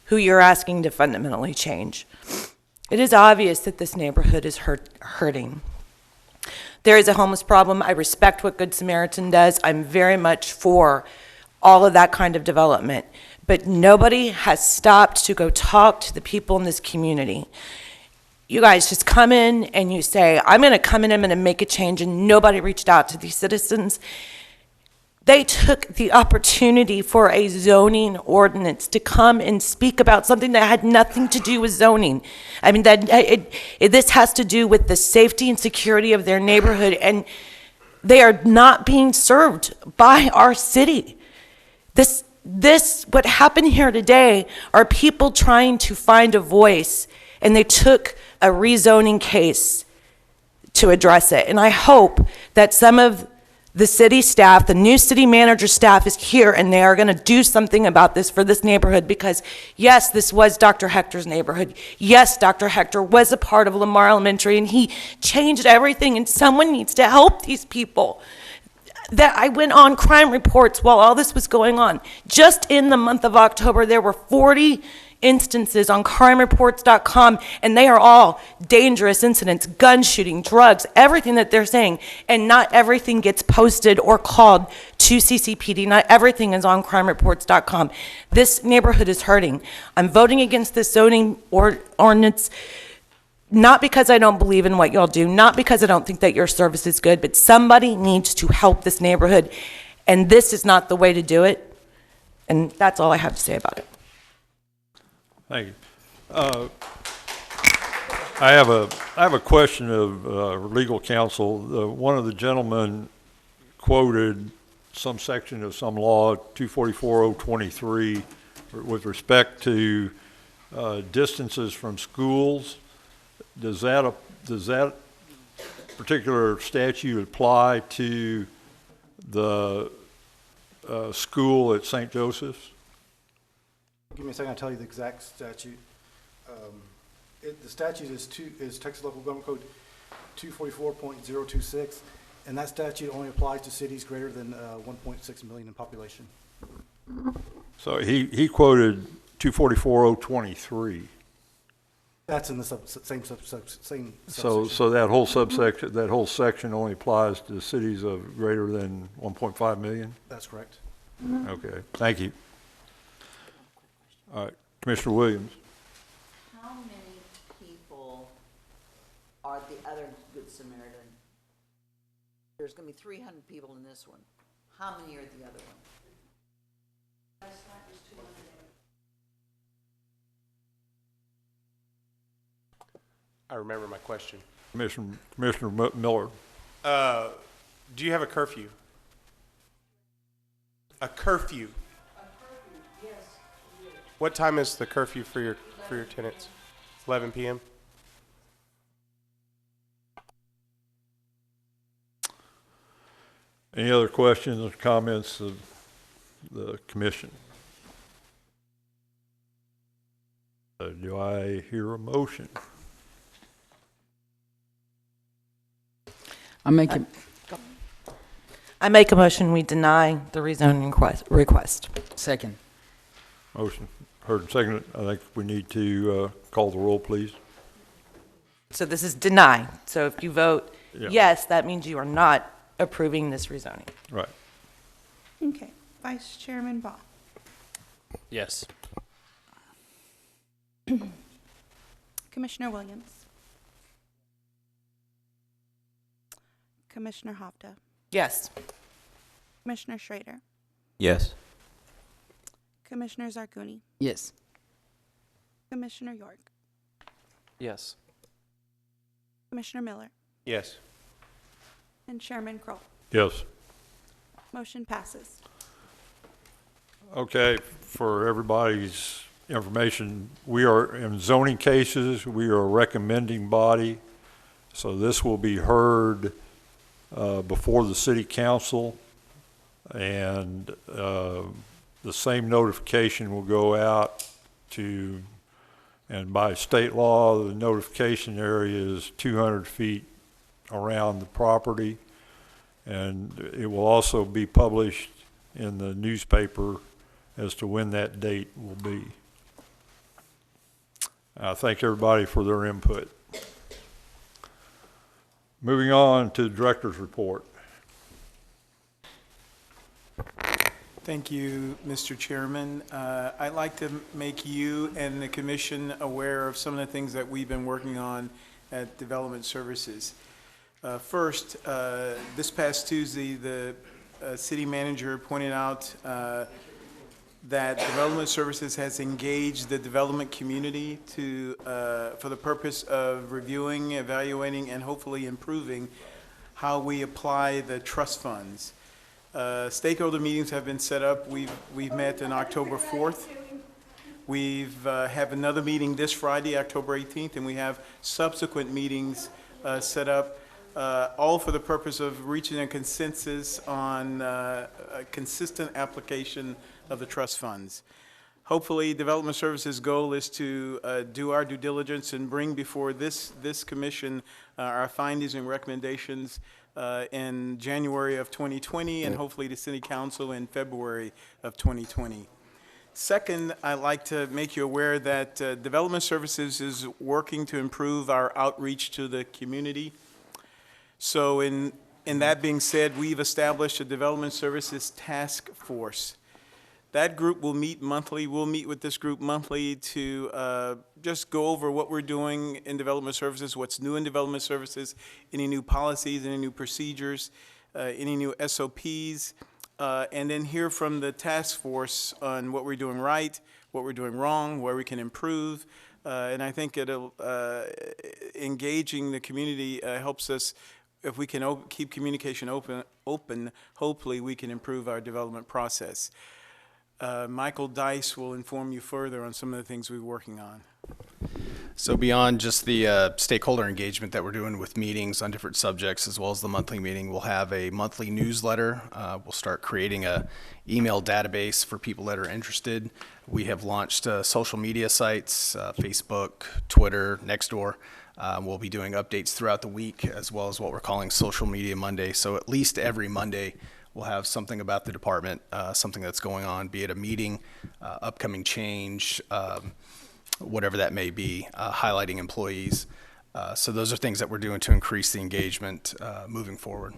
who you're asking to fundamentally change. It is obvious that this neighborhood is hurting. There is a homeless problem. I respect what Good Samaritan does. I'm very much for all of that kind of development. But nobody has stopped to go talk to the people in this community. You guys just come in and you say, I'm going to come in, I'm going to make a change, and nobody reached out to these citizens. They took the opportunity for a zoning ordinance to come and speak about something that had nothing to do with zoning. I mean, this has to do with the safety and security of their neighborhood, and they are not being served by our city. What happened here today are people trying to find a voice, and they took a rezoning case to address it. And I hope that some of the city staff, the new city manager staff is here, and they are going to do something about this for this neighborhood, because yes, this was Dr. Hector's neighborhood. Yes, Dr. Hector was a part of Lamar Elementary, and he changed everything, and someone needs to help these people. That I went on crime reports while all this was going on. Just in the month of October, there were 40 instances on crimereports.com, and they are all dangerous incidents, gun shooting, drugs, everything that they're saying, and not everything gets posted or called to CCPD. Not everything is on crimereports.com. This neighborhood is hurting. I'm voting against this zoning ordinance, not because I don't believe in what y'all do, not because I don't think that your service is good, but somebody needs to help this neighborhood, and this is not the way to do it, and that's all I have to say about it. Thank you. I have a question of legal counsel. One of the gentlemen quoted some section of some law, 244-023, with respect to distances from schools. Does that particular statute apply to the school at St. Joseph's? Give me a second, I'll tell you the exact statute. The statute is Texas Local Government Code 244.026, and that statute only applies to cities greater than 1.6 million in population. So he quoted 244-023. That's in the same subsection. So that whole subsection, that whole section only applies to cities of greater than 1.5 million? That's correct. Okay, thank you. All right, Commissioner Williams. How many people are the other Good Samaritan? There's going to be 300 people in this one. How many are the other one? I remember my question. Commissioner Miller. Do you have a curfew? A curfew? Yes. What time is the curfew for your tenants? 11 p.m.? Any other questions or comments of the commission? Do I hear a motion? I make a motion we deny the rezoning request. Second. Motion heard and seconded. I think we need to call the roll, please. So this is deny. So if you vote Yeah. yes, that means you are not approving this rezoning. Right. Okay. Vice Chairman Ball. Yes. Commissioner Williams. Commissioner Hovda. Yes. Commissioner Schrader. Yes. Commissioner Zarguni. Yes. Commissioner York. Yes. Commissioner Miller. Yes. And Chairman Kroll. Yes. Motion passes. Okay, for everybody's information, we are in zoning cases. We are a recommending body. So this will be heard before the city council, and the same notification will go out to, and by state law, the notification area is 200 feet around the property. And it will also be published in the newspaper as to when that date will be. I thank everybody for their input. Moving on to the director's report. Thank you, Mr. Chairman. I'd like to make you and the commission aware of some of the things that we've been working on at Development Services. First, this past Tuesday, the city manager pointed out that Development Services has engaged the development community for the purpose of reviewing, evaluating, and hopefully improving how we apply the trust funds. Stakeholder meetings have been set up. We've met on October 4th. Have another meeting this Friday, October 18th, and we have subsequent meetings set up, all for the purpose of reaching a consensus on a consistent application of the trust funds. Hopefully, Development Services' goal is to do our due diligence and bring before this commission our findings and recommendations in January of 2020, and hopefully to City Council in February of 2020. Second, I'd like to make you aware that Development Services is working to improve our outreach to the community. So in that being said, we've established a Development Services Task Force. That group will meet monthly. We'll meet with this group monthly to just go over what we're doing in Development Services, what's new in Development Services, any new policies, any new procedures, any new SOPs, and then hear from the task force on what we're doing right, what we're doing wrong, where we can improve. And I think it'll engaging the community helps us. If we can keep communication open, hopefully we can improve our development process. Michael Dice will inform you further on some of the things we're working on. So beyond just the stakeholder engagement that we're doing with meetings on different subjects, as well as the monthly meeting, we'll have a monthly newsletter. We'll start creating a email database for people that are interested. We have launched social media sites, Facebook, Twitter, Nextdoor. We'll be doing updates throughout the week, as well as what we're calling Social Media Monday. So at least every Monday, we'll have something about the department, something that's going on, be it a meeting, upcoming change, whatever that may be, highlighting employees. So those are things that we're doing to increase the engagement moving forward.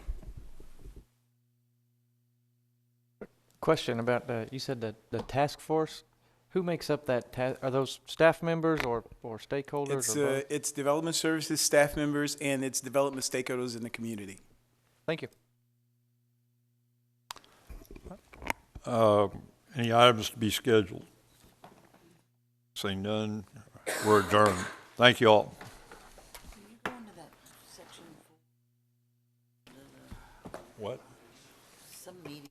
Question about you said the task force. Who makes up that task? Are those staff members or stakeholders? It's Development Services staff members and it's development stakeholders in the community. Thank you. Any items to be scheduled? Seeing none, we're adjourned. Thank you all. Can you go into that section? What? Some meeting.